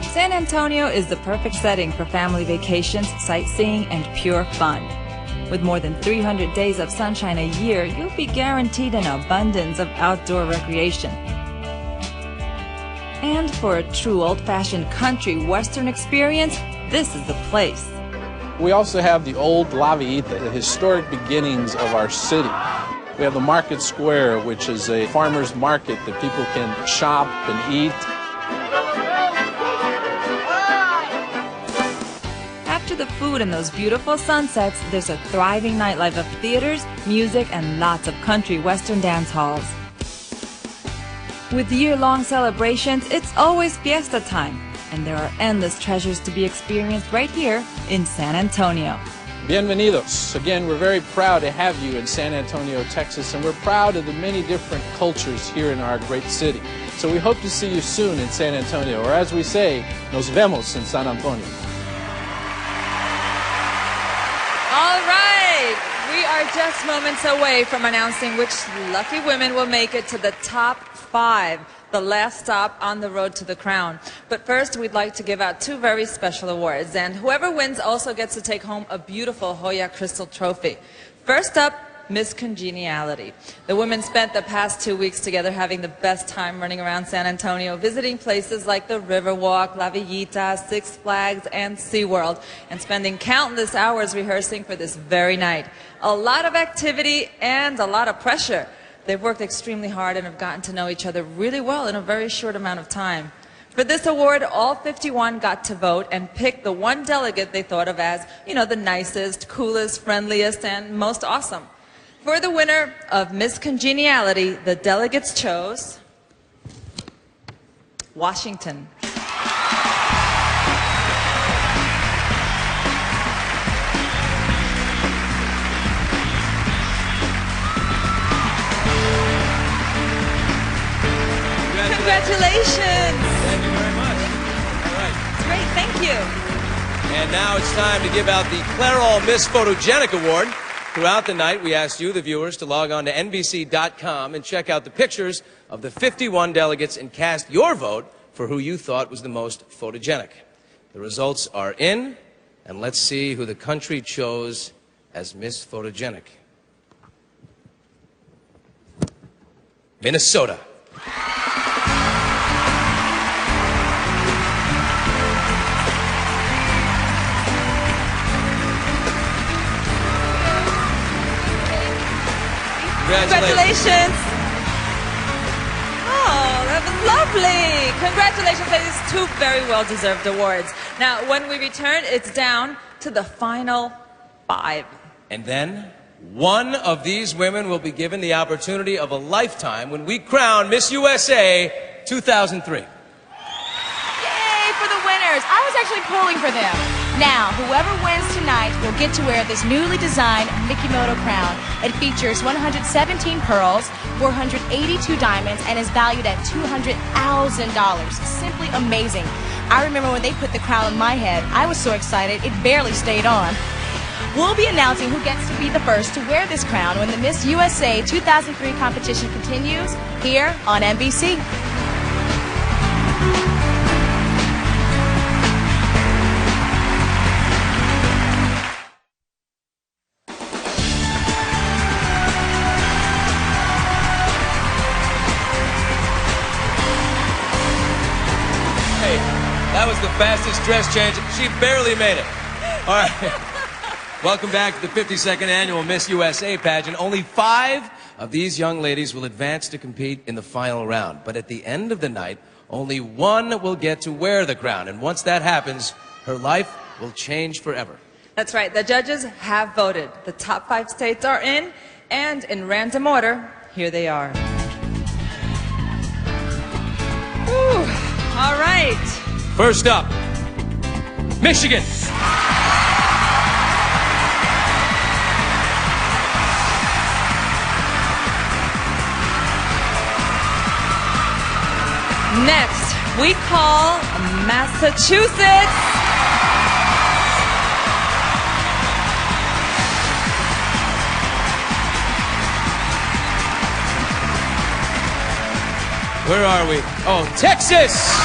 San Antonio is the perfect setting for family vacations, sightseeing, and pure fun. With more than 300 days of sunshine a year, you'll be guaranteed an abundance of outdoor recreation. And for a true old-fashioned country western experience, this is the place. We also have the old La Villita, the historic beginnings of our city. We have the Market Square, which is a farmer's market that people can shop and eat. After the food and those beautiful sunsets, there's a thriving nightlife of theaters, music, and lots of country western dance halls. With year-long celebrations, it's always fiesta time. And there are endless treasures to be experienced right here in San Antonio. Bienvenidos. Again, we're very proud to have you in San Antonio, Texas, and we're proud of the many different cultures here in our great city. So we hope to see you soon in San Antonio, or as we say, nos vemos en San Antonio. All right, we are just moments away from announcing which lucky women will make it to the top 5. The last stop on the road to the crown. But first, we'd like to give out 2 very special awards, and whoever wins also gets to take home a beautiful Hoya crystal trophy. First up, Miss Congeniality. The women spent the past 2 weeks together having the best time running around San Antonio, visiting places like the Riverwalk, La Villita, Six Flags, and SeaWorld, and spending countless hours rehearsing for this very night. A lot of activity and a lot of pressure. They've worked extremely hard and have gotten to know each other really well in a very short amount of time. For this award, all 51 got to vote and pick the one delegate they thought of as, the nicest, coolest, friendliest, and most awesome. For the winner of Miss Congeniality, the delegates chose Washington. Congratulations! Thank you very much. All right. you. And now it's time to give out the Clairol Miss Photogenic Award. Throughout the night, we asked you, the viewers, to log on to NBC.com and check out the pictures of the 51 delegates and cast your vote for who you thought was the most photogenic. The results are in, and let's see who the country chose as Miss Photogenic. Minnesota. Congratulations. Oh, that was lovely. Congratulations, ladies. Two very well-deserved awards. Now, when we return, it's down to the final 5. And then, one of these women will be given the opportunity of a lifetime when we crown Miss USA 2003. Yay for the winners. I was actually pulling for them. Now, whoever wins tonight will get to wear this newly designed Mickey Moto crown. It features 117 pearls, 482 diamonds, and is valued at $200,000. Simply amazing. I remember when they put the crown on my head, I was so excited it barely stayed on. We'll be announcing who gets to be the first to wear this crown when the Miss USA 2003 competition continues here on NBC. That was the fastest dress change. She barely made it. All right. Welcome back to the 52nd annual Miss USA pageant. Only 5 of these young ladies will advance to compete in the final round. But at the end of the night, only one will get to wear the crown. And once that happens, her life will change forever. That's right. The judges have voted. The top 5 states are in, and in random order, here they are. Whew. All right. First up, Michigan. Next, we call Massachusetts. Where are we? Oh, Texas!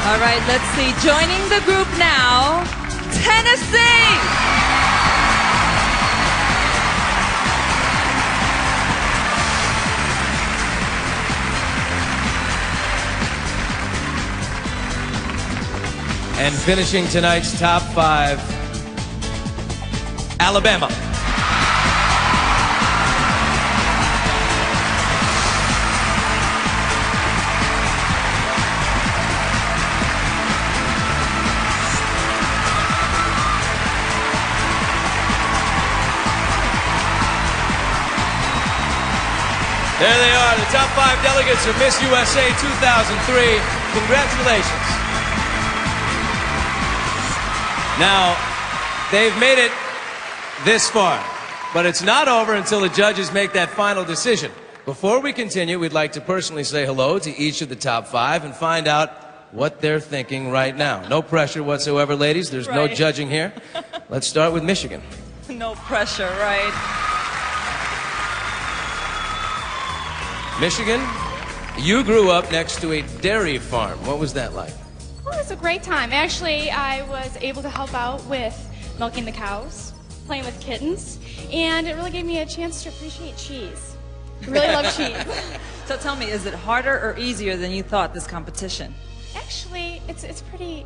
All right, let's see. Joining the group now, Tennessee. And finishing tonight's top 5, Alabama. There they are, the top 5 delegates of Miss USA 2003. Congratulations. Now, they've made it this far, but it's not over until the judges make that final decision. Before we continue, we'd like to personally say hello to each of the top 5 and find out what they're thinking right now. No pressure whatsoever, ladies. There's no judging here. Let's start with Michigan. No pressure, right? Michigan, you grew up next to a dairy farm. What was that like? Well, it was a great time. Actually, I was able to help out with milking the cows, playing with kittens, and it really gave me a chance to appreciate cheese. I really love cheese. So tell me, is it harder or easier than you thought, this competition? Actually, it's pretty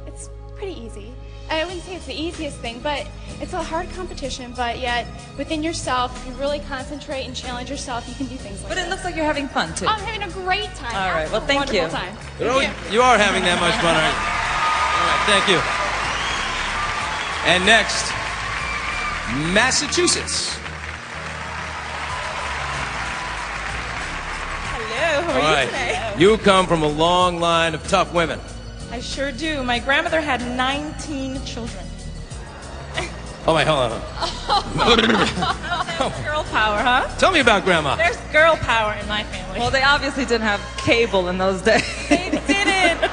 easy. I wouldn't say it's the easiest thing, but it's a hard competition, but yet within yourself, if you really concentrate and challenge yourself, you can do things like that. But it looks like you're having fun, too. I'm having a great time. All right, well, thank you. Time. You are having that much fun, aren't you? All right, thank you. And next, Massachusetts. Hello, how are All you right. today? You come from a long line of tough women. I sure do. My grandmother had 19 children. Oh, wait, hold on. Girl power, huh? Tell me about Grandma. There's girl power in my family. Well, they obviously didn't have cable in those days. They didn't.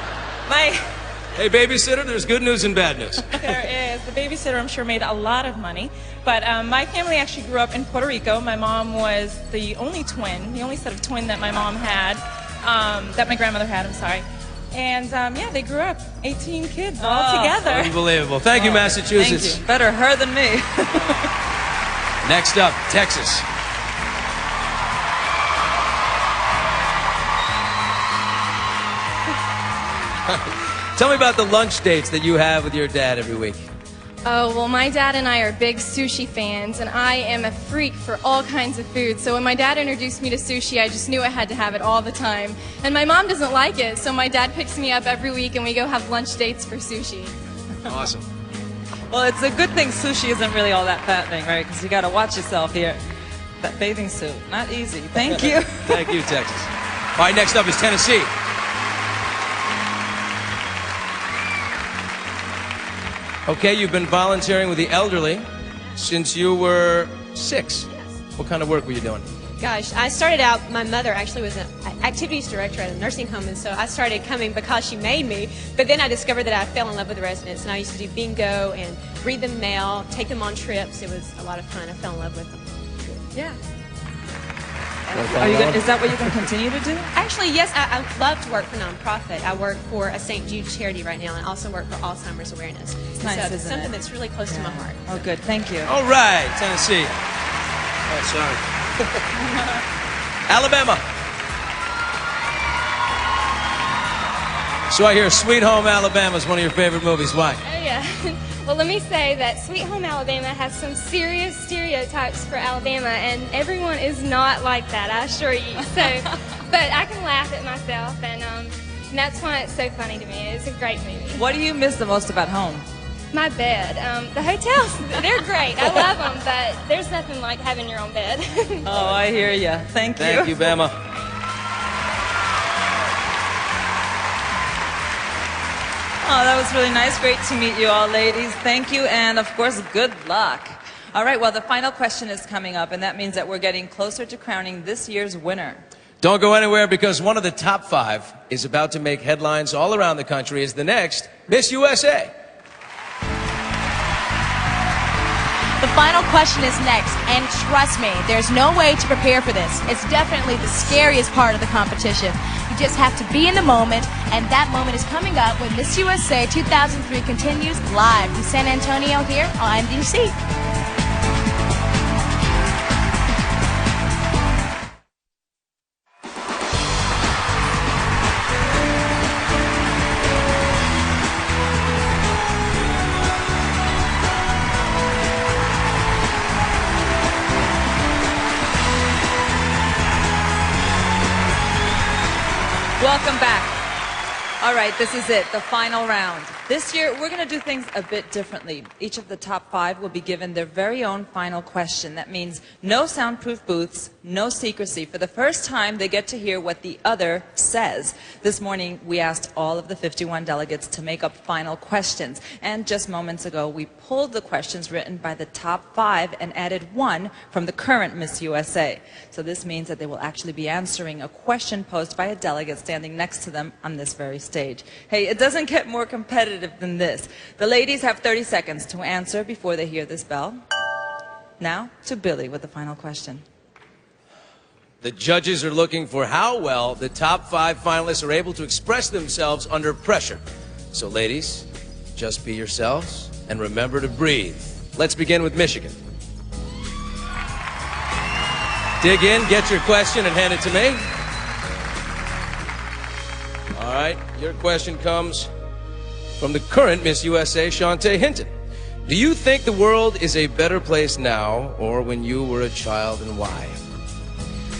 Hey, babysitter, there's good news and bad news. There is. The babysitter, I'm sure, made a lot of money. But my family actually grew up in Puerto Rico. My mom was the only twin, the only set of twin that my mom had, that my grandmother had, I'm sorry. And yeah, they grew up, 18 kids all together. Unbelievable. Thank you, Massachusetts. Thank you. Better her than me. Next up, Texas. Tell me about the lunch dates that you have with your dad every week. Oh, well, my dad and I are big sushi fans, and I am a freak for all kinds of food. So when my dad introduced me to sushi, I just knew I had to have it all the time. And my mom doesn't like it, so my dad picks me up every week, and we go have lunch dates for sushi. Awesome. Well, it's a good thing sushi isn't really all that fattening, right? Because you got to watch yourself here. That bathing suit, not easy. Thank you. Thank you, Texas. All right, next up is Tennessee. Okay, you've been volunteering with the elderly since you were 6. What kind of work were you doing? Gosh, I started out, my mother actually was an activities director at a nursing home, and so I started coming because she made me, but then I discovered that I fell in love with the residents, and I used to do bingo and read them mail, take them on trips. It was a lot of fun. I fell in love with them. Yeah. Is that what you're going to continue to do? Actually, yes, I love to work for nonprofit. I work for a St. Jude charity right now, and also work for Alzheimer's awareness. Nice, so it's isn't something it? that's really close to my heart. Oh, good. Thank you. All right, Tennessee. Oh, sorry. Alabama. So I hear Sweet Home Alabama is one of your favorite movies. Why? Oh, yeah. Well, let me say that Sweet Home Alabama has some serious stereotypes for Alabama, and everyone is not like that, I assure you. So, but I can laugh at myself, and that's why it's so funny to me. It's a great movie. What do you miss the most about home? My bed. The hotels, they're great. I love them, but there's nothing like having your own bed. Oh, I hear you. Thank you. Thank you, Bama. Oh, that was really nice. Great to meet you all, ladies. Thank you, and of course, good luck. All right, well, the final question is coming up, and that means that we're getting closer to crowning this year's winner. Don't go anywhere, because one of the top 5 is about to make headlines all around the country as the next Miss USA. The final question is next, and trust me, there's no way to prepare for this. It's definitely the scariest part of the competition. You just have to be in the moment, and that moment is coming up when Miss USA 2003 continues live from San Antonio here on NBC. Welcome back. All right, this is it, the final round. This year, we're going to do things a bit differently. Each of the top 5 will be given their very own final question. That means no soundproof booths, no secrecy. For the first time, they get to hear what the other says. This morning, we asked all of the 51 delegates to make up final questions. And just moments ago, we pulled the questions written by the top 5 and added one from the current Miss USA. So this means that they will actually be answering a question posed by a delegate standing next to them on this very stage. Hey, it doesn't get more competitive than this. The ladies have 30 seconds to answer before they hear this bell. Now to Billy with the final question. The judges are looking for how well the top 5 finalists are able to express themselves under pressure. So ladies, just be yourselves and remember to breathe. Let's begin with Michigan. Dig in, get your question, and hand it to me. All right, your question comes from the current Miss USA, Shantae Hinton. Do you think the world is a better place now or when you were a child, and why?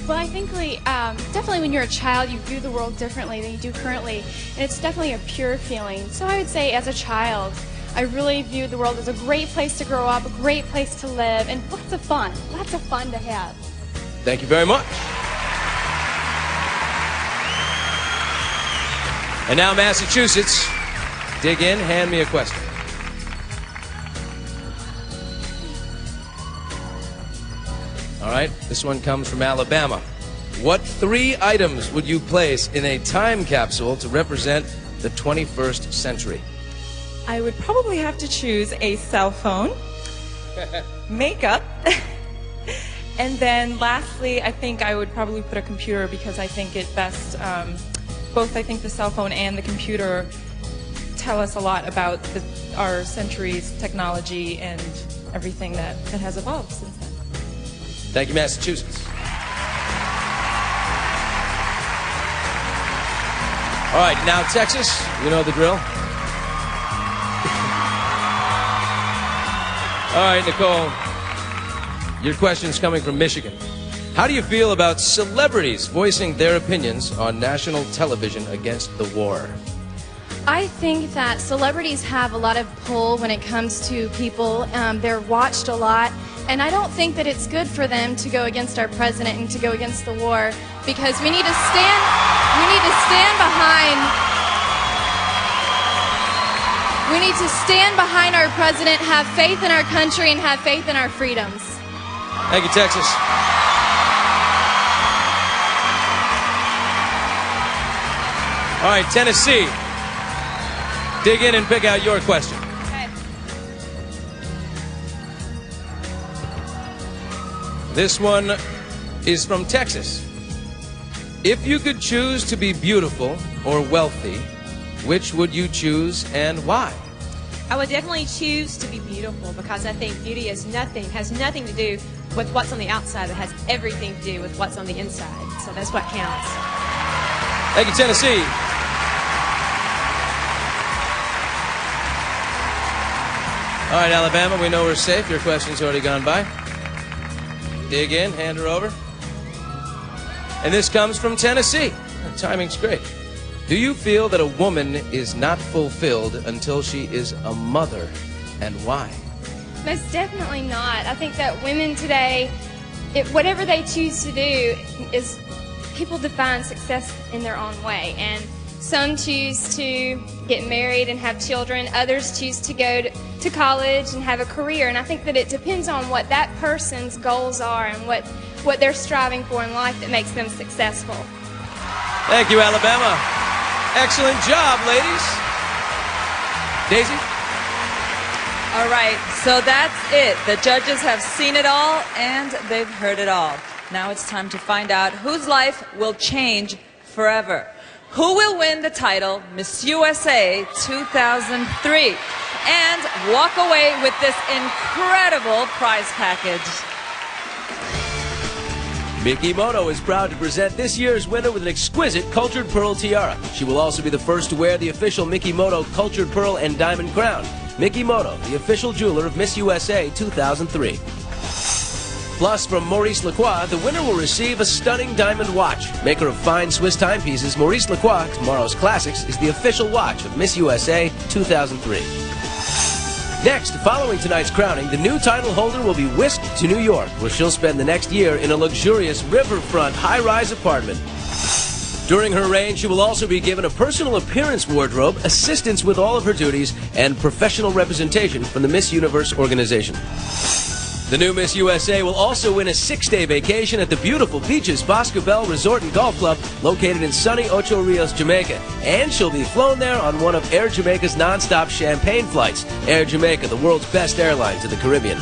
Well, I think definitely when you're a child, you view the world differently than you do currently, and it's definitely a pure feeling. So I would say as a child, I really viewed the world as a great place to grow up, a great place to live, and lots of fun to have. Thank you very much. And now Massachusetts. Dig in, hand me a question. right, this one comes from Alabama. What 3 items would you place in a time capsule to represent the 21st century? I would probably have to choose a cell phone, makeup, and then lastly, I think I would probably put a computer because I think it best, both I think the cell phone and the computer tell us a lot about our century's technology and everything that has evolved since then. Thank you, Massachusetts. All right, now Texas, you know the drill. All right, Nicole, your question's coming from Michigan. How do you feel about celebrities voicing their opinions on national television against the war? I think that celebrities have a lot of pull when it comes to people. They're watched a lot, and I don't think that it's good for them to go against our president and to go against the war, because we need to stand behind our president, have faith in our country, and have faith in our freedoms. Thank you, Texas. All right, Tennessee. Dig in and pick out your question. Okay. This one is from Texas. If you could choose to be beautiful or wealthy, which would you choose and why? I would definitely choose to be beautiful because I think beauty has nothing to do with what's on the outside. It has everything to do with what's on the inside. So that's what counts. Thank you, Tennessee. All right, Alabama, we know we're safe. Your question's already gone by. Dig in, hand her over. And this comes from Tennessee. The timing's great. Do you feel that a woman is not fulfilled until she is a mother, and why? Most definitely not. I think that women today, whatever they choose to do, is people define success in their own way. And some choose to get married and have children. Others choose to go to college and have a career. And I think that it depends on what that person's goals are and what they're striving for in life that makes them successful. Thank you, Alabama. Excellent job, ladies. Daisy? All right, so that's it. The judges have seen it all and they've heard it all. Now it's time to find out whose life will change forever. Who will win the title Miss USA 2003 and walk away with this incredible prize package? Mikimoto is proud to present this year's winner with an exquisite cultured pearl tiara. She will also be the first to wear the official Mikimoto cultured pearl and diamond crown. Mikimoto, the official jeweler of Miss USA 2003. Plus, from Maurice Lacroix, the winner will receive a stunning diamond watch. Maker of fine Swiss timepieces, Maurice Lacroix, tomorrow's classics, is the official watch of Miss USA 2003. Next, following tonight's crowning, the new title holder will be whisked to New York, where she'll spend the next year in a luxurious riverfront high-rise apartment. During her reign, she will also be given a personal appearance wardrobe, assistance with all of her duties, and professional representation from the Miss Universe organization. The new Miss USA will also win a 6-day vacation at the beautiful beaches Boscobel Resort and Golf Club located in sunny Ocho Rios, Jamaica. And she'll be flown there on one of Air Jamaica's non-stop champagne flights. Air Jamaica, the world's best airline to the Caribbean.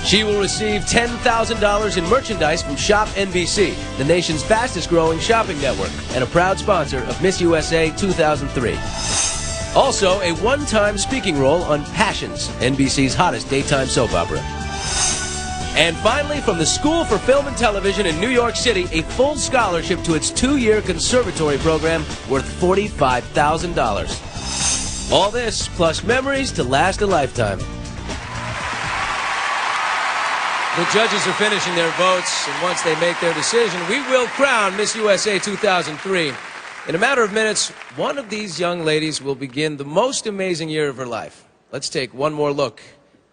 She will receive $10,000 in merchandise from Shop NBC, the nation's fastest-growing shopping network, and a proud sponsor of Miss USA 2003. Also, a one-time speaking role on Passions, NBC's hottest daytime soap opera. And finally, from the School for Film and Television in New York City, a full scholarship to its 2-year conservatory program worth $45,000. All this, plus memories to last a lifetime. The judges are finishing their votes, and once they make their decision, we will crown Miss USA 2003. In a matter of minutes, one of these young ladies will begin the most amazing year of her life. Let's take one more look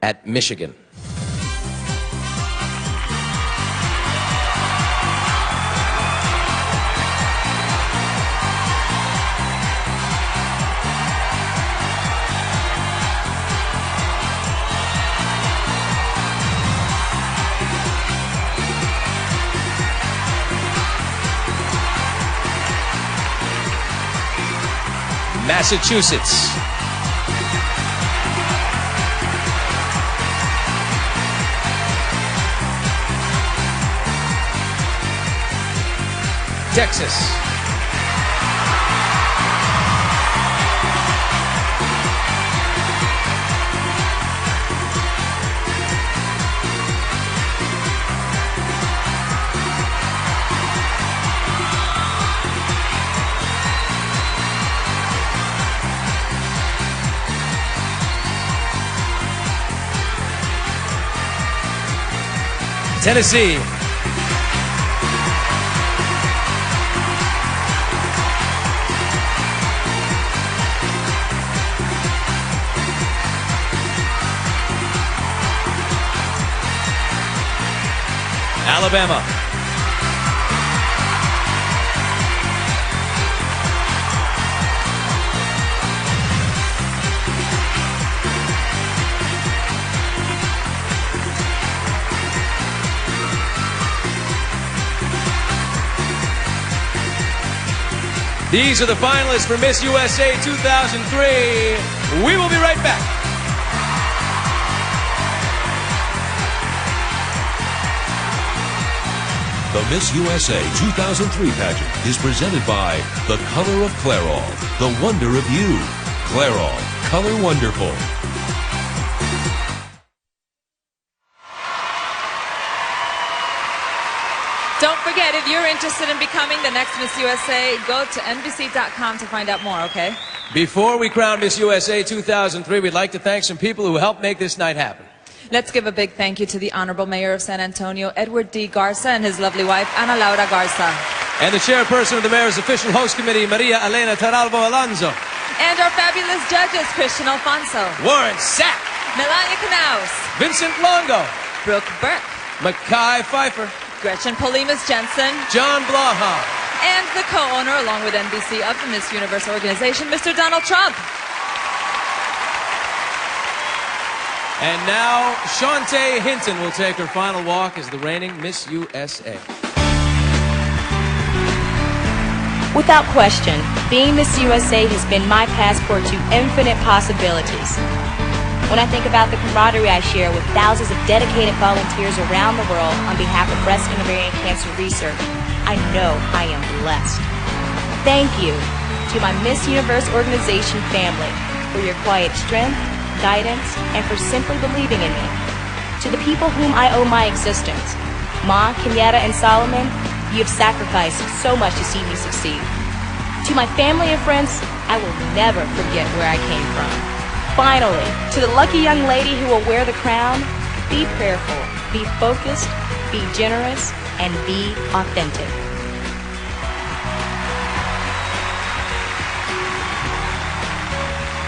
at Michigan. Massachusetts. Texas. Tennessee. Alabama. These are the finalists for Miss USA 2003. We will be right back. The Miss USA 2003 pageant is presented by the color of Clairol, the wonder of you. Clairol, color wonderful. Don't forget, if you're interested in becoming the next Miss USA, go to NBC.com to find out more, okay? Before we crown Miss USA 2003, we'd like to thank some people who helped make this night happen. Let's give a big thank you to the Honorable Mayor of San Antonio, Edward D. Garza, and his lovely wife, Ana Laura Garza. And the chairperson of the Mayor's Official Host Committee, Maria Elena Taralvo Alonso. And our fabulous judges, Christian Alfonso, Warren Sack, Melania Knaus, Vincent Longo, Brooke Burke, Mackay Pfeiffer, Gretchen Polimas Jensen, John Blaha, and the co-owner, along with NBC, of the Miss Universe organization, Mr. Donald Trump. And now, Shantae Hinton will take her final walk as the reigning Miss USA. Without question, being Miss USA has been my passport to infinite possibilities. When I think about the camaraderie I share with thousands of dedicated volunteers around the world on behalf of breast and ovarian cancer research, I know I am blessed. Thank you to my Miss Universe organization family for your quiet strength, guidance, and for simply believing in me. To the people whom I owe my existence, Ma, Kenyatta, and Solomon, you have sacrificed so much to see me succeed. To my family and friends, I will never forget where I came from. Finally, to the lucky young lady who will wear the crown, be prayerful, be focused, be generous, and be authentic.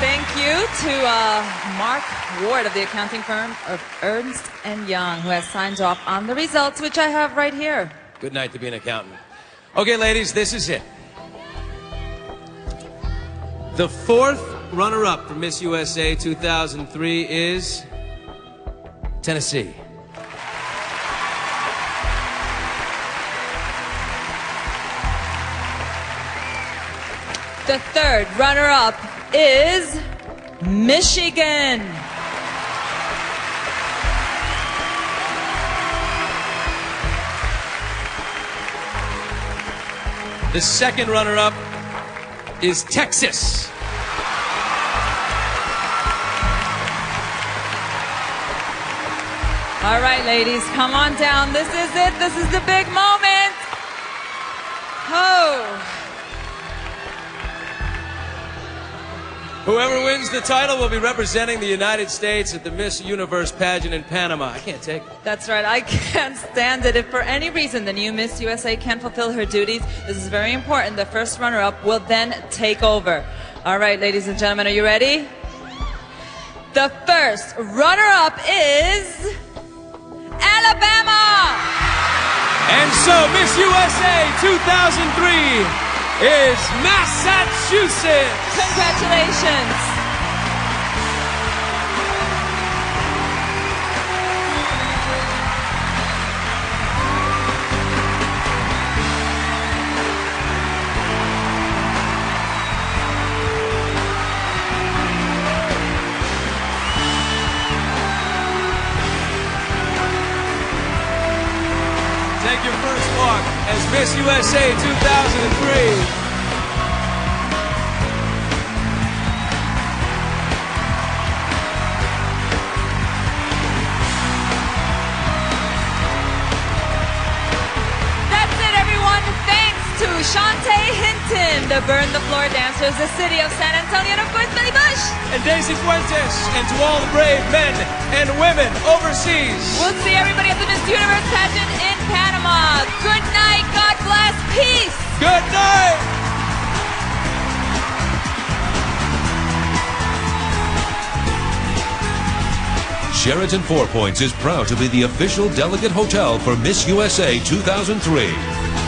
Thank you to Mark Ward of the accounting firm of Ernst & Young, who has signed off on the results, which I have right here. Good night to be an accountant. Okay, ladies, this is it. The fourth runner-up for Miss USA 2003 is Tennessee. The third runner-up is Michigan. The second runner-up is Texas. All right, ladies, come on down. This is it. This is the big moment. Oh. Whoever wins the title will be representing the United States at the Miss Universe pageant in Panama. I can't take it. That's right. I can't stand it. If for any reason the new Miss USA can't fulfill her duties, this is very important. The first runner-up will then take over. All right, ladies and gentlemen, are you ready? The first runner-up is Alabama. And so Miss USA 2003 is Massachusetts. Congratulations. as Miss USA 2003. Shantae Hinton, the Burn the Floor Dancers, the City of San Antonio, and of course Billy Bush. And Daisy Fuentes, and to all the brave men and women overseas. We'll see everybody at the Miss Universe pageant in Panama. Good night, God bless, peace. Good night. Sheraton Four Points is proud to be the official delegate hotel for Miss USA 2003.